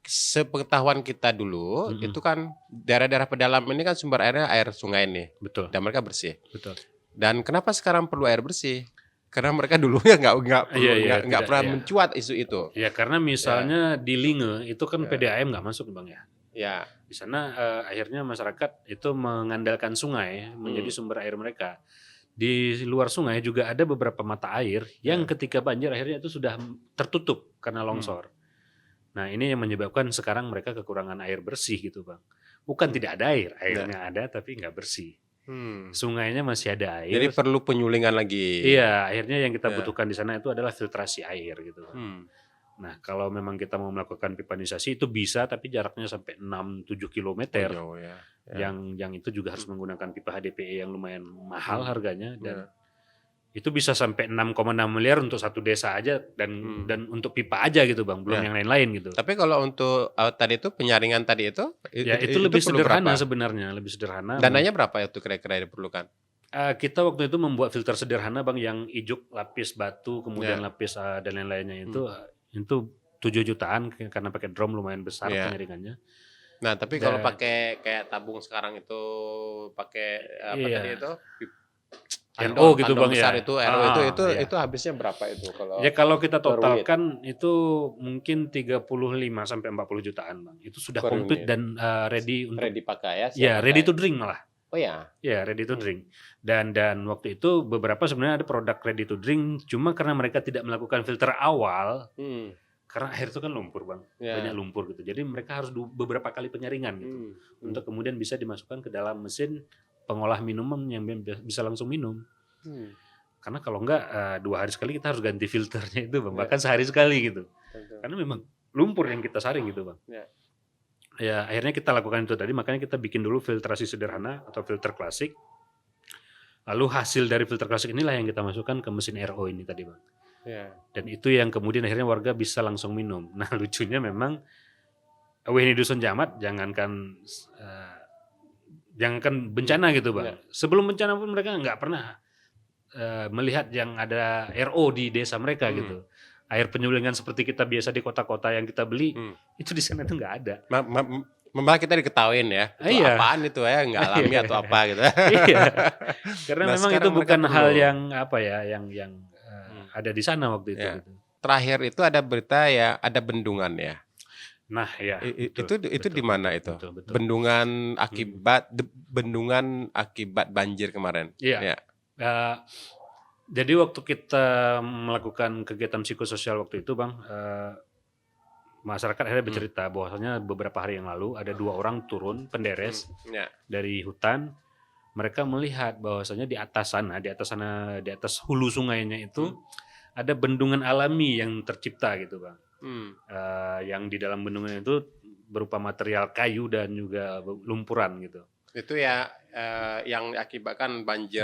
sepengetahuan kita dulu, itu kan daerah-daerah pedalam ini kan sumber airnya air sungai nih. Betul. Dan mereka bersih. Betul. Dan kenapa sekarang perlu air bersih? Karena mereka dulunya nggak pernah mencuat isu itu. Ya karena misalnya di Linge itu kan PDAM nggak masuk Bang ya. Ya. Di sana akhirnya masyarakat itu mengandalkan sungai menjadi sumber air mereka. Di luar sungai juga ada beberapa mata air yang ketika banjir akhirnya itu sudah tertutup karena longsor. Nah ini yang menyebabkan sekarang mereka kekurangan air bersih gitu Bang. Bukan tidak ada air, airnya ada tapi nggak bersih. Sungainya masih ada air. Jadi perlu penyulingan lagi. Iya, akhirnya yang kita butuhkan di sana itu adalah filtrasi air gitu. Nah, kalau memang kita mau melakukan pipanisasi itu bisa, tapi jaraknya sampai 6-7 kilometer. Yang itu juga harus menggunakan pipa HDPE yang lumayan mahal harganya dan itu bisa sampai 6,6 miliar untuk satu desa aja dan untuk pipa aja gitu Bang, belum yang lain-lain gitu. Tapi kalau untuk tadi itu penyaringan tadi itu lebih sederhana sebenarnya, lebih sederhana. Dananya berapa itu kira-kira diperlukan? Kita waktu itu membuat filter sederhana Bang yang ijuk, lapis batu, kemudian lapis dan lain-lainnya itu 7 jutaan karena pakai drum lumayan besar penyaringannya. Nah, tapi kalau pakai kayak tabung sekarang itu pakai apa Iya. tadi itu? RO gitu kandong Bang besar ya. itu RO itu Iya. itu habisnya berapa itu kalau Ya kalau kita per unit? totalkan itu mungkin 35 sampai 40 jutaan Bang. Itu sudah Per komplit unit. dan ready untuk Ready pakai ya? ya Siap ready pakai. to drink malah. Oh ya. Ya ready to drink. Dan waktu itu beberapa sebenarnya ada produk ready to drink, cuma karena mereka tidak melakukan filter awal, karena air itu kan lumpur Bang, banyak lumpur gitu. Jadi mereka harus beberapa kali penyaringan gitu, untuk kemudian bisa dimasukkan ke dalam mesin pengolah minuman yang bisa langsung minum. Karena kalau enggak 2 hari sekali kita harus ganti filternya itu Bang, bahkan sehari sekali gitu. Karena memang lumpur yang kita saring gitu Bang. Ya akhirnya kita lakukan itu tadi, makanya kita bikin dulu filtrasi sederhana atau filter klasik. Lalu hasil dari filter klasik inilah yang kita masukkan ke mesin RO ini tadi Bang. Dan itu yang kemudian akhirnya warga bisa langsung minum. Nah lucunya memang WNI Dusun Jamat jangankan bencana gitu Bang. Sebelum bencana pun mereka nggak pernah melihat yang ada RO di desa mereka gitu. Air penyulingan seperti kita biasa di kota-kota yang kita beli, itu di sana tuh nggak ada. Malah kita diketawain ya, itu apaan itu ya, nggak alami atau apa gitu. Iya. Karena memang itu bukan hal yang apa ya, yang ada di sana waktu itu. Gitu. Terakhir itu ada berita ya, ada bendungan ya. Nah ya. Itu di mana itu? Betul. Bendungan akibat banjir kemarin. Iya. Jadi waktu kita melakukan kegiatan psikososial waktu itu Bang, masyarakat akhirnya bercerita bahwasanya beberapa hari yang lalu ada 2 orang turun penderes dari hutan. Mereka melihat bahwasanya di atas hulu sungainya itu ada bendungan alami yang tercipta gitu Bang. Yang di dalam bendungan itu berupa material kayu dan juga lumpuran gitu. Itu ya yang diakibatkan banjir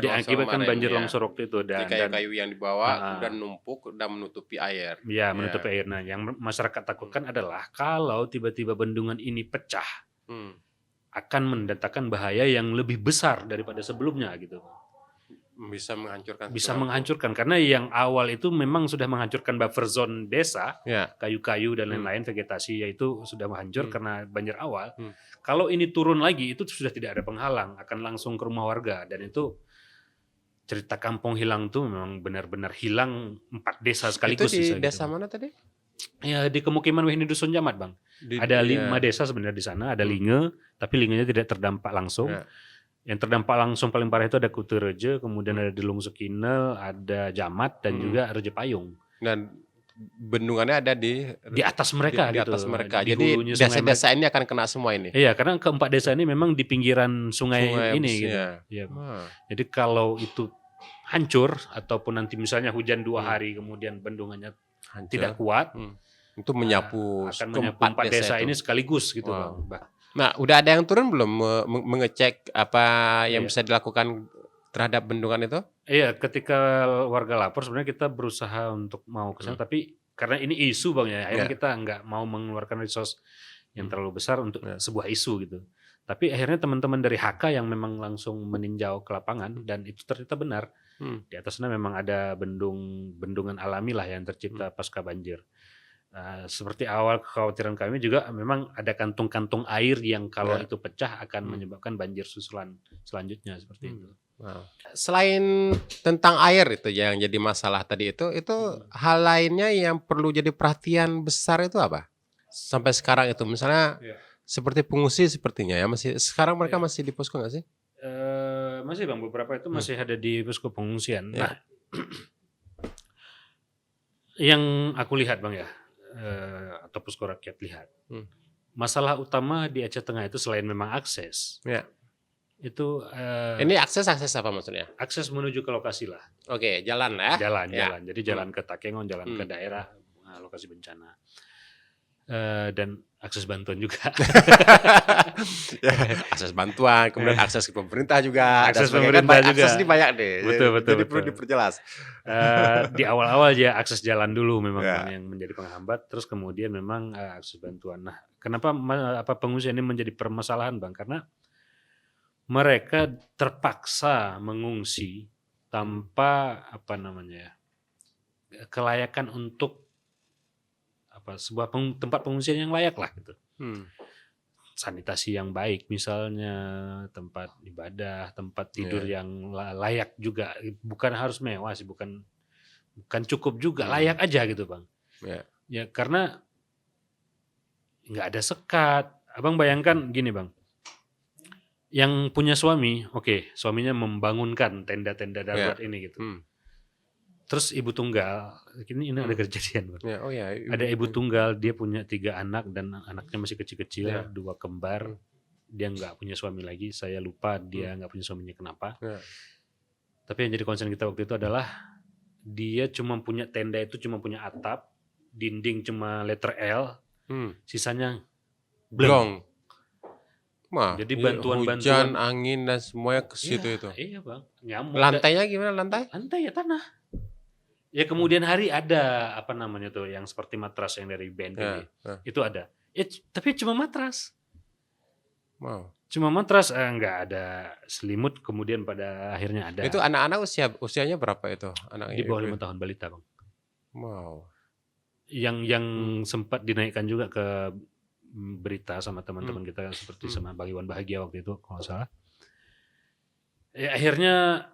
longsor waktu itu dan kayu-kayu yang dibawa kemudian numpuk dan menutupi air. Ya, menutupi air. Nah, yang masyarakat takutkan adalah kalau tiba-tiba bendungan ini pecah, akan mendatangkan bahaya yang lebih besar daripada sebelumnya gitu. Bisa menghancurkan karena yang awal itu memang sudah menghancurkan buffer zone desa, kayu-kayu dan lain-lain, vegetasi yaitu sudah hancur karena banjir awal. Kalau ini turun lagi itu sudah tidak ada penghalang, akan langsung ke rumah warga, dan itu cerita kampung hilang tuh memang benar-benar hilang 4 desa sekaligus. Itu di desa mana tadi? Ya di pemukiman WNI Dusun Jamat Bang. Ada 5 desa sebenarnya di sana, ada Linge, tapi Lingenya tidak terdampak langsung. Yang terdampak langsung paling parah itu ada Kutureje, kemudian ada Delung Sekinel, ada Jamat, dan juga Reje Payung. Dan bendungannya ada di atas mereka di gitu. atas mereka. Jadi desa-desa ini akan kena semua ini. Iya, karena keempat desa ini memang di pinggiran sungai ini gitu. Ya. Jadi kalau itu hancur ataupun nanti misalnya hujan 2 hari kemudian bendungannya hancur, tidak kuat, itu menyapu akan menyapu 4 desa ini sekaligus gitu Bang. Nah, udah ada yang turun belum mengecek apa yang bisa dilakukan terhadap bendungan itu? Iya, ketika warga lapor sebenarnya kita berusaha untuk mau ke sana, tapi karena ini isu Bang ya, akhirnya kita nggak mau mengeluarkan resource yang terlalu besar untuk sebuah isu gitu. Tapi akhirnya teman-teman dari HK yang memang langsung meninjau ke lapangan, dan itu ternyata benar. Di atasnya memang ada bendungan alami lah yang tercipta pasca banjir. Seperti awal kekhawatiran kami juga memang ada kantung-kantung air yang kalau itu pecah akan menyebabkan banjir susulan selanjutnya seperti itu. Selain tentang air itu yang jadi masalah tadi itu hal lainnya yang perlu jadi perhatian besar itu apa? Sampai sekarang itu misalnya seperti pengungsi sepertinya ya, masih sekarang mereka masih di posko nggak sih? Masih Bang, beberapa itu masih ada di posko pengungsian. Nah, yang aku lihat Bang ya, atau posko rakyat lihat, masalah utama di Aceh Tengah itu selain memang akses, itu ini akses apa maksudnya? Akses menuju ke lokasi lah. Oke, jalan ya. Jalan. Jadi jalan ke Takengon, jalan ke daerah lokasi bencana, dan akses bantuan juga. Akses bantuan, kemudian akses ke pemerintah juga. Akses pemerintah juga. Akses ini banyak deh. Betul. Jadi perlu diperjelas. Di awal-awal ya akses jalan dulu memang yang menjadi penghambat, terus kemudian memang akses bantuan. Nah, kenapa pengungsi ini menjadi permasalahan Bang? Karena mereka terpaksa mengungsi tanpa kelayakan untuk sebuah tempat pengungsian yang layak lah gitu. sanitasi yang baik misalnya, tempat ibadah, tempat tidur yang layak juga, bukan harus mewah sih, bukan cukup juga, layak aja gitu Bang. Ya karena nggak ada sekat. Abang bayangkan gini Bang, yang punya suami, oke, suaminya membangunkan tenda-tenda darurat ini gitu. Terus ibu tunggal, ini ada kejadian Bang. Ada ibu tunggal, dia punya 3 anak dan anaknya masih kecil-kecil, 2 kembar. Dia nggak punya suami lagi, saya lupa dia nggak punya suaminya kenapa. Tapi yang jadi concern kita waktu itu adalah dia cuma punya tenda itu cuma punya atap, dinding cuma letter L, sisanya blong. Jadi bantuan-bantuan, hujan, angin dan semuanya ke situ itu. Iya Bang, nyamuk. Lantainya gimana lantai? Lantai ya tanah. Ya kemudian hari ada apa namanya tuh yang seperti matras yang dari BNPB. Itu ada. Ya tapi cuma matras. Wow. Cuma matras, nggak ada selimut, kemudian pada akhirnya ada. Itu anak-anak usianya berapa itu? Di bawah 5 tahun, balita Bang. Wow. Yang sempat dinaikkan juga ke berita sama teman-teman kita seperti sama Bang Iwan Bahagia waktu itu kalau nggak salah. Ya akhirnya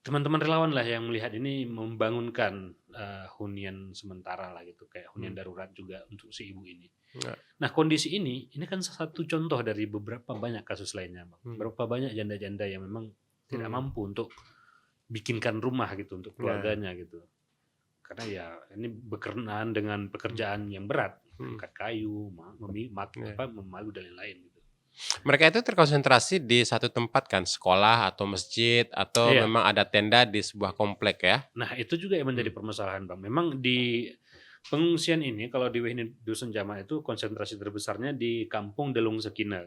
teman-teman relawan lah yang melihat ini membangunkan hunian sementara lah gitu, kayak hunian darurat juga untuk si ibu ini. Nah kondisi ini kan satu contoh dari beberapa banyak kasus lainnya Bang. Berapa banyak janda-janda yang memang tidak mampu untuk bikinkan rumah gitu untuk keluarganya gitu. Karena ya ini berkenaan dengan pekerjaan yang berat, angkat kayu, memalu dan lain-lain gitu. Mereka itu terkonsentrasi di satu tempat kan, sekolah atau masjid atau memang ada tenda di sebuah komplek ya? Nah itu juga yang menjadi permasalahan Bang. Memang di pengungsian ini kalau di Wahini Dusun Jamaah itu konsentrasi terbesarnya di Kampung Delung Sekina,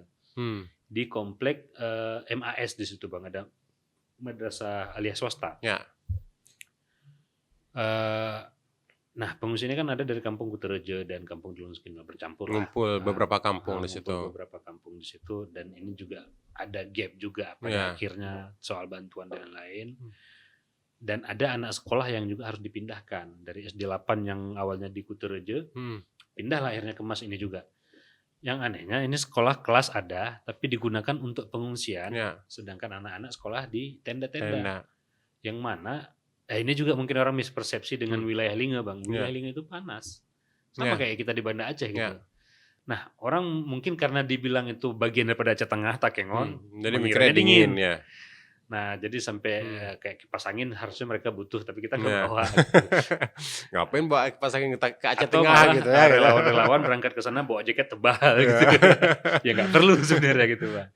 di komplek MAS di situ Bang, ada madrasah alias swasta. Nah pengungsi ini kan ada dari Kampung Kuterejo dan Kampung Delung Sekina bercampur. Ngumpul beberapa kampung di situ. Beberapa kampung di situ, dan ini juga ada gap juga pada akhirnya soal bantuan dan lain. Dan ada anak sekolah yang juga harus dipindahkan dari SD 8 yang awalnya di Kuterejo, pindahlah akhirnya ke Mas ini juga. Yang anehnya ini sekolah kelas ada, tapi digunakan untuk pengungsian, sedangkan anak-anak sekolah di tenda-tenda. Yang mana ini juga mungkin orang mispersepsi dengan wilayah Linge Bang. Wilayah Linge itu panas. Sama kayak kita di Banda Aceh gitu. Nah, orang mungkin karena dibilang itu bagian daripada Aceh Tengah, Takengon, jadi mikirnya dingin ya. Nah, jadi sampai kayak kipas angin harusnya mereka butuh, tapi kita nggak bawa. Ngapain bawa kipas angin ke Aceh Atau Tengah gitu ya? Relawan berangkat ke sana bawa jaket tebal gitu. Ya nggak perlu sebenarnya gitu Bang.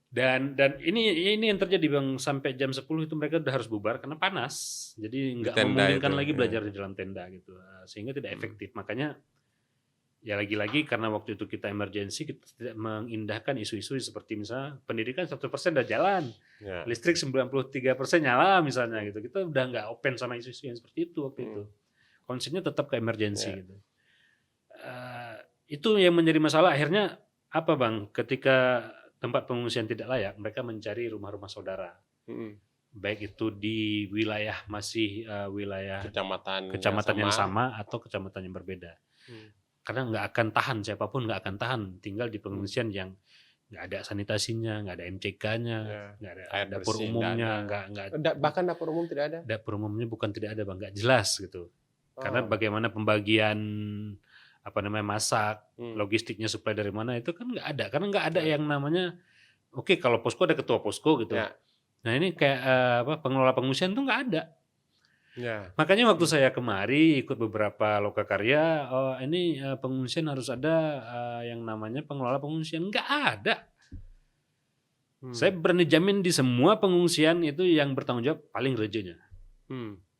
Dan ini yang terjadi Bang, sampai jam 10 itu mereka udah harus bubar karena panas. Jadi nggak memungkinkan lagi belajar di dalam tenda gitu. Sehingga tidak efektif. Makanya ya lagi-lagi karena waktu itu kita emergency, kita tidak mengindahkan isu-isu seperti misalnya pendidikan 100% udah jalan. Listrik 93% nyala misalnya gitu. Kita udah nggak open sama isu-isu yang seperti itu waktu itu. Konsepnya tetap ke emergency gitu. Itu yang menjadi masalah akhirnya apa Bang, ketika tempat pengungsian tidak layak, mereka mencari rumah-rumah saudara. Baik itu di wilayah masih wilayah kecamatan yang sama atau kecamatan yang berbeda. Karena nggak akan tahan, siapapun nggak akan tahan tinggal di pengungsian yang nggak ada sanitasinya, nggak ada MCK-nya, nggak ada dapur umumnya, bahkan dapur umum tidak ada. Dapur umumnya bukan tidak ada Bang, nggak jelas gitu. Karena bagaimana pembagian masak, logistiknya supply dari mana itu kan nggak ada, karena nggak ada yang namanya kalau posko ada ketua posko gitu. Nah ini kayak pengelola pengungsian tuh nggak ada. Makanya waktu saya kemari ikut beberapa lokakarya, ini pengungsian harus ada yang namanya pengelola pengungsian, nggak ada. Saya berani jamin di semua pengungsian itu yang bertanggung jawab paling rejonya.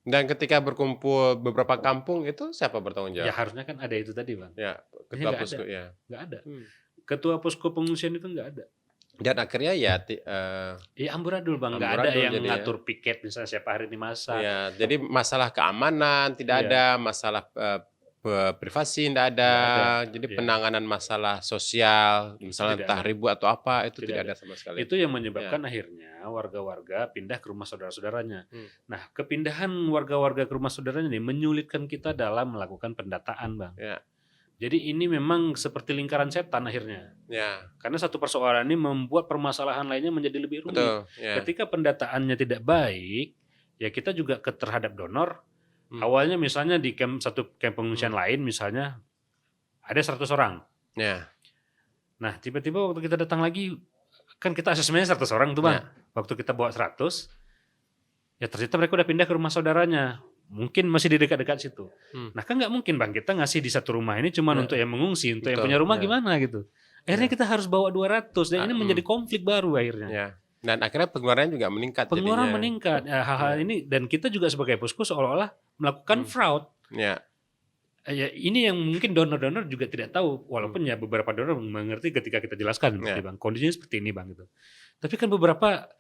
Dan ketika berkumpul beberapa kampung itu siapa bertanggung jawab? Ya harusnya kan ada itu tadi Bang. Ketua posko nggak ada. Ketua posko pengungsian itu nggak ada. Dan akhirnya ya amburadul Bang, nggak ada yang ngatur piket misalnya siapa hari ini masak. Jadi masalah keamanan tidak ada, masalah privasi tidak ada. Jadi penanganan masalah sosial, misalnya entah ribu atau apa itu tidak ada sama sekali. Itu yang menyebabkan akhirnya warga-warga pindah ke rumah saudara-saudaranya. Nah, kepindahan warga-warga ke rumah saudaranya ini menyulitkan kita dalam melakukan pendataan Bang. Jadi ini memang seperti lingkaran setan akhirnya. Ya. Karena satu persoalan ini membuat permasalahan lainnya menjadi lebih rumit. Betul. Ya. Ketika pendataannya tidak baik, ya kita juga terhadap donor. Awalnya misalnya di satu camp pengungsian lain misalnya ada 100 orang. Ya. Nah tiba-tiba waktu kita datang lagi, kan kita asesmennya 100 orang tuh Bang. Ya. Waktu kita bawa 100, ya ternyata mereka udah pindah ke rumah saudaranya. Mungkin masih di dekat-dekat situ. Nah kan nggak mungkin Bang kita ngasih di satu rumah ini cuma untuk yang mengungsi, untuk yang punya rumah gimana gitu. Akhirnya kita harus bawa 200 dan ini menjadi konflik baru akhirnya. Ya. Dan akhirnya pengeluarannya juga meningkat. Pengeluaran meningkat. Hal-hal ini dan kita juga sebagai posko seolah-olah melakukan fraud. Ya. Ya, ini yang mungkin donor-donor juga tidak tahu, walaupun ya beberapa donor mengerti ketika kita jelaskan, Bang, kondisinya seperti ini Bang gitu. Tapi kan beberapa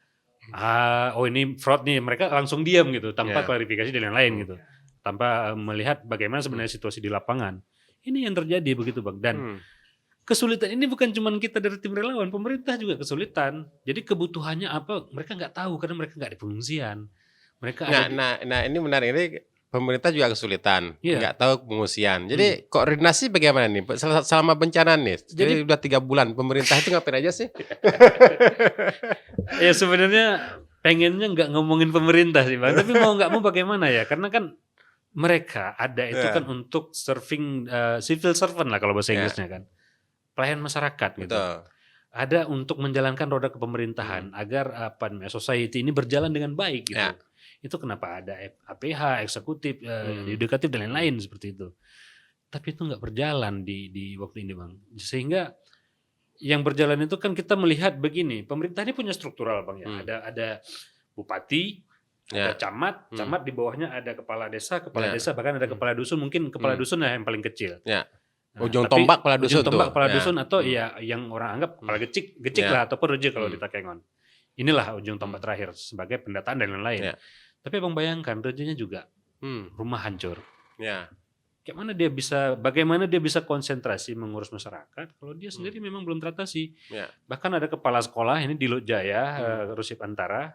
ini fraud nih, mereka langsung diam gitu tanpa klarifikasi dan lain-lain gitu, tanpa melihat bagaimana sebenarnya situasi di lapangan. Ini yang terjadi begitu Bang. Dan kesulitan ini bukan cuma kita dari tim relawan, pemerintah juga kesulitan. Jadi kebutuhannya apa mereka nggak tahu karena mereka nggak di pengungsian. Mereka nah ini menarik, ini pemerintah juga kesulitan, nggak tahu pengungsian. Jadi koordinasi bagaimana nih selama bencana nih? Jadi udah 3 bulan pemerintah itu ngapain aja sih? Ya sebenarnya pengennya nggak ngomongin pemerintah sih Bang, tapi mau nggak mau bagaimana ya? Karena kan mereka ada itu kan untuk serving civil servant lah kalau bahasa Inggrisnya kan, pelayan masyarakat gitu. Ada untuk menjalankan roda kepemerintahan agar society ini berjalan dengan baik gitu. Itu kenapa ada APH, eksekutif, yudikatif dan lain-lain seperti itu. Tapi itu nggak berjalan di waktu ini Bang. Sehingga yang berjalan itu kan kita melihat begini, pemerintah ini punya struktural Bang ya. Ada bupati, ada camat, camat di bawahnya ada kepala desa, bahkan ada kepala dusun, mungkin kepala dusun yang paling kecil. Ujung tombak kepala dusun. Ujung tombak kepala dusun atau ya yang orang anggap kepala gecik lah ataupun reje kalau di Takengon. Inilah ujung tombak terakhir sebagai pendataan dan lain-lain. Tapi Bang bayangkan rejenya juga rumah hancur. Bagaimana dia bisa konsentrasi mengurus masyarakat kalau dia sendiri memang belum teratasi. Bahkan ada kepala sekolah ini di Lutjaya, Rusip Antara,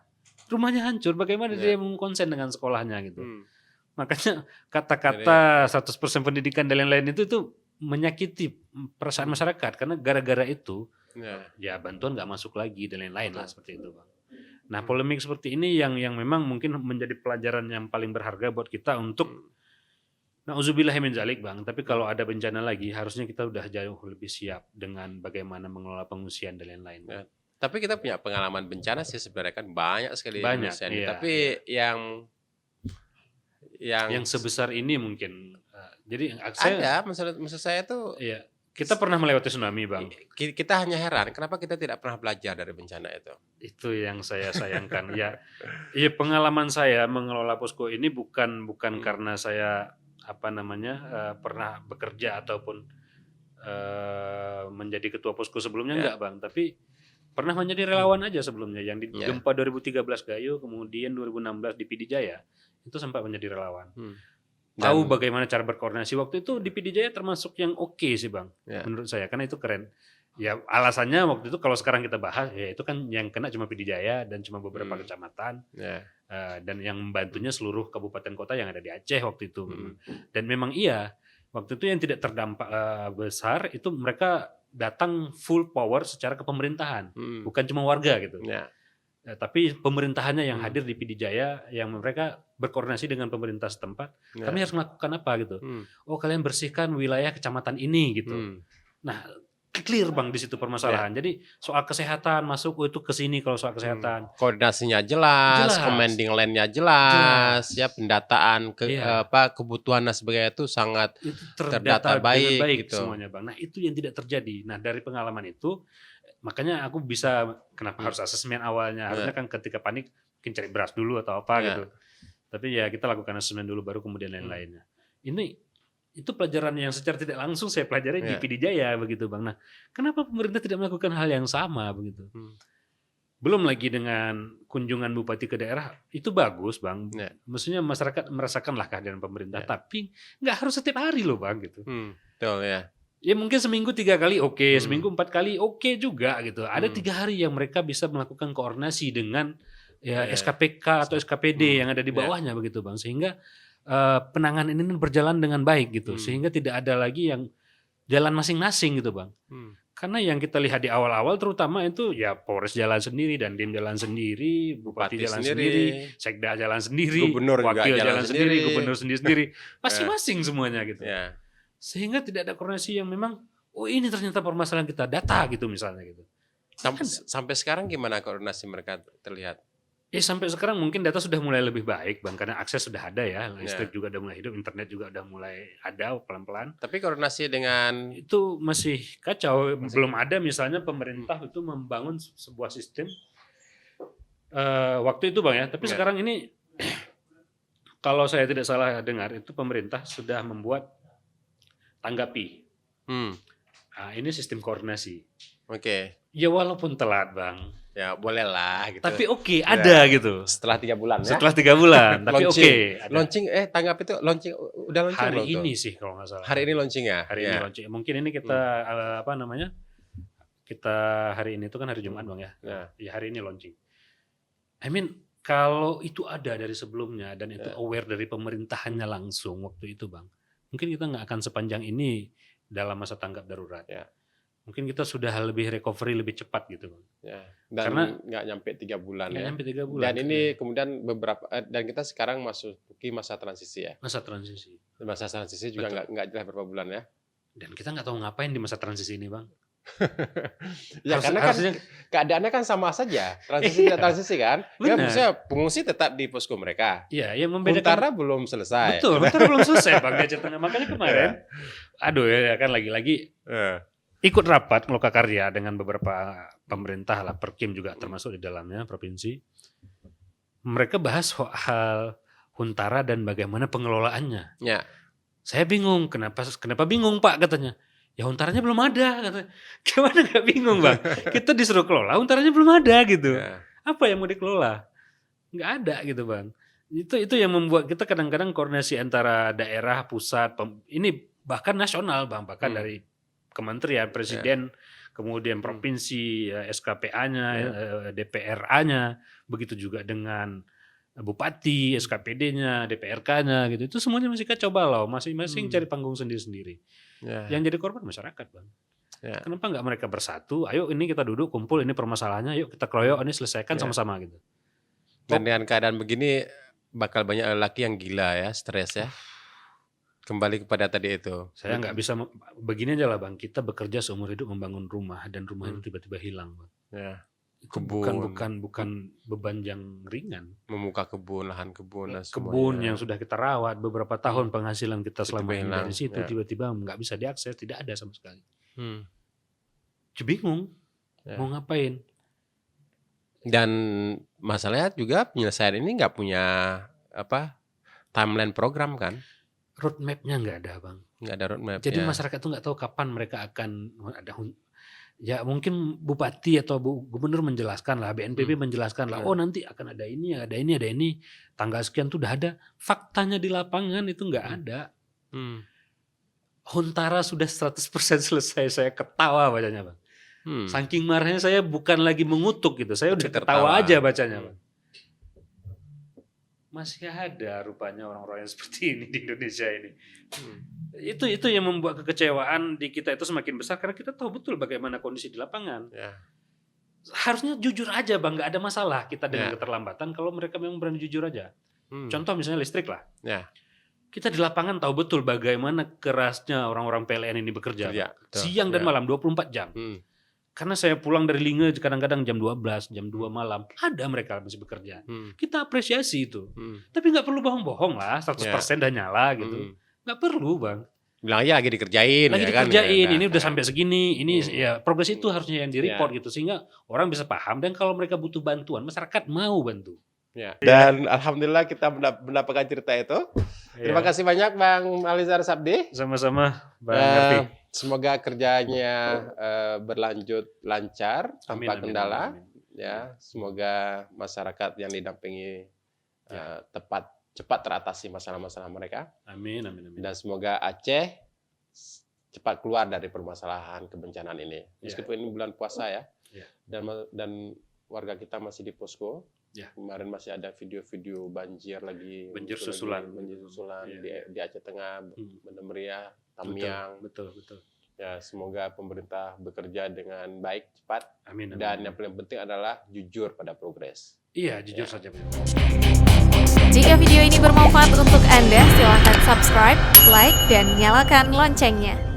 rumahnya hancur. Bagaimana dia mengkonsen dengan sekolahnya gitu. Makanya kata-kata 100% pendidikan dan lain-lain itu menyakiti perasaan masyarakat karena gara-gara itu ya bantuan nggak masuk lagi dan lain-lain lah seperti itu Bang. Nah polemik seperti ini yang memang mungkin menjadi pelajaran yang paling berharga buat kita untuk na'udzubillah min dzalik Bang. Tapi kalau ada bencana lagi harusnya kita udah jauh lebih siap dengan bagaimana mengelola pengungsian dan lain-lain. Tapi kita punya pengalaman bencana sih sebenarnya kan banyak sekali di Indonesia. Tapi yang sebesar ini mungkin jadi maksud saya tuh kita pernah melewati tsunami Bang. Kita hanya heran kenapa kita tidak pernah belajar dari bencana itu. Itu yang saya sayangkan. ya pengalaman saya mengelola posko ini bukan karena saya pernah bekerja ataupun menjadi ketua posko sebelumnya enggak Bang, tapi pernah menjadi relawan aja sebelumnya yang di gempa 2013 Gayo, kemudian 2016 di PD Jaya itu sempat menjadi relawan. Tahu bagaimana cara berkoordinasi waktu itu di PD Jaya termasuk yang oke sih Bang, menurut saya karena itu keren. Ya alasannya waktu itu kalau sekarang kita bahas ya itu kan yang kena cuma PD Jaya dan cuma beberapa kecamatan dan yang membantunya seluruh kabupaten kota yang ada di Aceh waktu itu. Dan memang waktu itu yang tidak terdampak besar itu mereka datang full power secara kepemerintahan, bukan cuma warga gitu. Tapi pemerintahannya yang hadir di PD Jaya yang mereka berkoordinasi dengan pemerintah setempat. Kami harus melakukan apa gitu. Oh kalian bersihkan wilayah kecamatan ini gitu. Nah clear Bang di situ permasalahan. Jadi soal kesehatan masuk itu ke sini kalau soal kesehatan. Koordinasinya jelas. Commanding line-nya jelas. Ya pendataan kebutuhan dan sebagainya itu sangat terdata baik gitu. Semuanya Bang. Nah itu yang tidak terjadi. Nah dari pengalaman itu makanya aku bisa kenapa harus asesmen awalnya. Harusnya kan ketika panik mungkin cari beras dulu atau apa gitu. Tapi ya kita lakukan asesmen dulu baru kemudian lain-lainnya. Itu pelajaran yang secara tidak langsung saya pelajari di PD Jaya begitu Bang. Nah, kenapa pemerintah tidak melakukan hal yang sama begitu? Belum lagi dengan kunjungan bupati ke daerah itu bagus Bang. Maksudnya masyarakat merasakanlah kehadiran pemerintah, tapi nggak harus setiap hari loh Bang gitu. Betul ya. Ya mungkin seminggu 3 kali oke, seminggu 4 kali oke juga gitu. Ada 3 hari yang mereka bisa melakukan koordinasi dengan SKPK atau SKPD yang ada di bawahnya begitu Bang. Sehingga penanganan ini berjalan dengan baik gitu. Sehingga tidak ada lagi yang jalan masing-masing gitu Bang. Karena yang kita lihat di awal-awal terutama itu ya Polres jalan sendiri, Dandim jalan sendiri, Bupati jalan sendiri, Sekda jalan sendiri, Gubernur Wakil juga jalan sendiri, Gubernur sendiri, Ya. masing-masing semuanya gitu. Ya. Sehingga tidak ada koordinasi yang memang, oh ini ternyata permasalahan kita, data gitu misalnya gitu. Sampai sekarang gimana koordinasi mereka terlihat? Sampai sekarang mungkin data sudah mulai lebih baik Bang, karena akses sudah ada ya, listrik juga udah mulai hidup, internet juga udah mulai ada pelan-pelan. Tapi koordinasi dengan Itu masih kacau, belum ada misalnya pemerintah itu membangun sebuah sistem waktu itu Bang ya, tapi sekarang ini kalau saya tidak salah dengar itu pemerintah sudah membuat tanggapi. Nah, ini sistem koordinasi. Oke. Ya walaupun telat Bang. Ya boleh lah gitu. Tapi oke, ada gitu. Setelah 3 bulan ya. Setelah 3 bulan, tapi oke. Launching tanggap itu launching udah launching Hari belum ini tuh? sih kalau nggak salah. Hari ini launching ya. Hari ini launching. Mungkin ini kita apa namanya? Kita hari ini itu kan hari Jumat Bang ya. Ya hari ini launching. I mean kalau itu ada dari sebelumnya dan itu aware dari pemerintahannya langsung waktu itu Bang. Mungkin kita nggak akan sepanjang ini dalam masa tanggap darurat. Ya. Mungkin kita sudah lebih recovery lebih cepat gitu Bang. Ya. Dan Karena nggak nyampe 3 bulan nggak ya. nyampe 3 bulan. Dan ini kemudian dan kita sekarang masuki masa transisi ya. Masa transisi. Masa transisi juga nggak jelas berapa bulan ya. Dan kita nggak tahu ngapain di masa transisi ini Bang. Ya karena kan keadaannya kan sama saja. Transisi tidak transisi kan. Ya maksudnya pengungsi tetap di posko mereka. Iya, yang membedakan Huntara belum selesai. Betul, Huntara belum selesai Bang di Aceh Tengah. Makanya kemarin aduh ya kan lagi-lagi ikut rapat Lokakarya dengan beberapa pemerintah lah, Perkim juga termasuk di dalamnya, provinsi. Mereka bahas soal Huntara dan bagaimana pengelolaannya. Ya. Saya bingung, kenapa bingung Pak katanya. Ya Huntaranya belum ada katanya. Gimana gak bingung Bang? Kita disuruh kelola, Huntaranya belum ada gitu. Apa yang mau dikelola? Nggak ada gitu Bang. Itu yang membuat kita kadang-kadang koordinasi antara daerah, pusat, ini bahkan nasional Bang, bahkan dari kementerian, presiden, kemudian provinsi, SKPA-nya, DPRA-nya, begitu juga dengan bupati, SKPD-nya, DPRK-nya gitu. Itu semuanya masih kacau balau, masing-masing cari panggung sendiri-sendiri. Yang jadi korban masyarakat Bang. Kenapa nggak mereka bersatu? Ayo ini kita duduk, kumpul, ini permasalahannya, yuk kita keroyok, ini selesaikan sama-sama gitu. Dan dengan keadaan begini bakal banyak lelaki yang gila ya, stres ya. Kembali kepada tadi itu. Saya nggak bisa begini aja lah Bang. Kita bekerja seumur hidup membangun rumah dan rumah itu tiba-tiba hilang Bang. Itu bukan beban yang ringan. Memuka kebun, lahan kebun dan kebun yang sudah kita rawat beberapa tahun, penghasilan kita selama ini dari situ tiba-tiba nggak bisa diakses, tidak ada sama sekali. Bingung mau ngapain. Dan masalahnya juga penyelesaian ini nggak punya timeline program kan? Roadmap-nya nggak ada Bang. Nggak ada roadmap. Jadi masyarakat tuh nggak tahu kapan mereka akan ada. Ya mungkin bupati atau gubernur menjelaskan lah, BNPB menjelaskan lah, oh nanti akan ada ini, tanggal sekian tuh udah ada. Faktanya di lapangan itu nggak ada. Huntara sudah 100% selesai, saya ketawa bacanya Bang. Saking marahnya saya bukan lagi mengutuk gitu, saya udah ketawa aja bacanya Bang. Masih ada rupanya orang-orang yang seperti ini di Indonesia ini. Itu yang membuat kekecewaan di kita itu semakin besar karena kita tahu betul bagaimana kondisi di lapangan. Harusnya jujur aja Bang, nggak ada masalah kita dengan keterlambatan kalau mereka memang berani jujur aja. Contoh misalnya listrik lah. Kita di lapangan tahu betul bagaimana kerasnya orang-orang PLN ini bekerja. Siang dan malam 24 jam. Karena saya pulang dari Linge kadang-kadang jam 12, jam 2 malam. Ada mereka masih bekerja. Kita apresiasi itu. Tapi nggak perlu bohong-bohong lah, 100% dah nyala gitu. Nggak perlu Bang. Bilang aja lagi dikerjain. Lagi dikerjain, ini udah sampai segini. Ini ya progres itu harusnya yang di-report gitu. Sehingga orang bisa paham dan kalau mereka butuh bantuan, masyarakat mau bantu. Dan alhamdulillah kita mendapatkan cerita itu. Terima kasih banyak Bang Alizar Sabdi. Sama-sama Bang Ngerti. Semoga kerjanya berlanjut lancar tanpa kendala. Ya, semoga masyarakat yang didampingi cepat teratasi masalah-masalah mereka. Amin. Dan semoga Aceh cepat keluar dari permasalahan kebencanaan ini. Meskipun ini bulan puasa ya. Dan warga kita masih di posko. Kemarin masih ada video-video banjir susulan di Aceh Tengah, Banda Meriah, Tamiang. Betul. Ya, semoga pemerintah bekerja dengan baik, cepat. Amin. Dan yang paling penting adalah jujur pada progres. Iya, jujur saja. Jika video ini bermanfaat untuk Anda, silahkan subscribe, like, dan nyalakan loncengnya.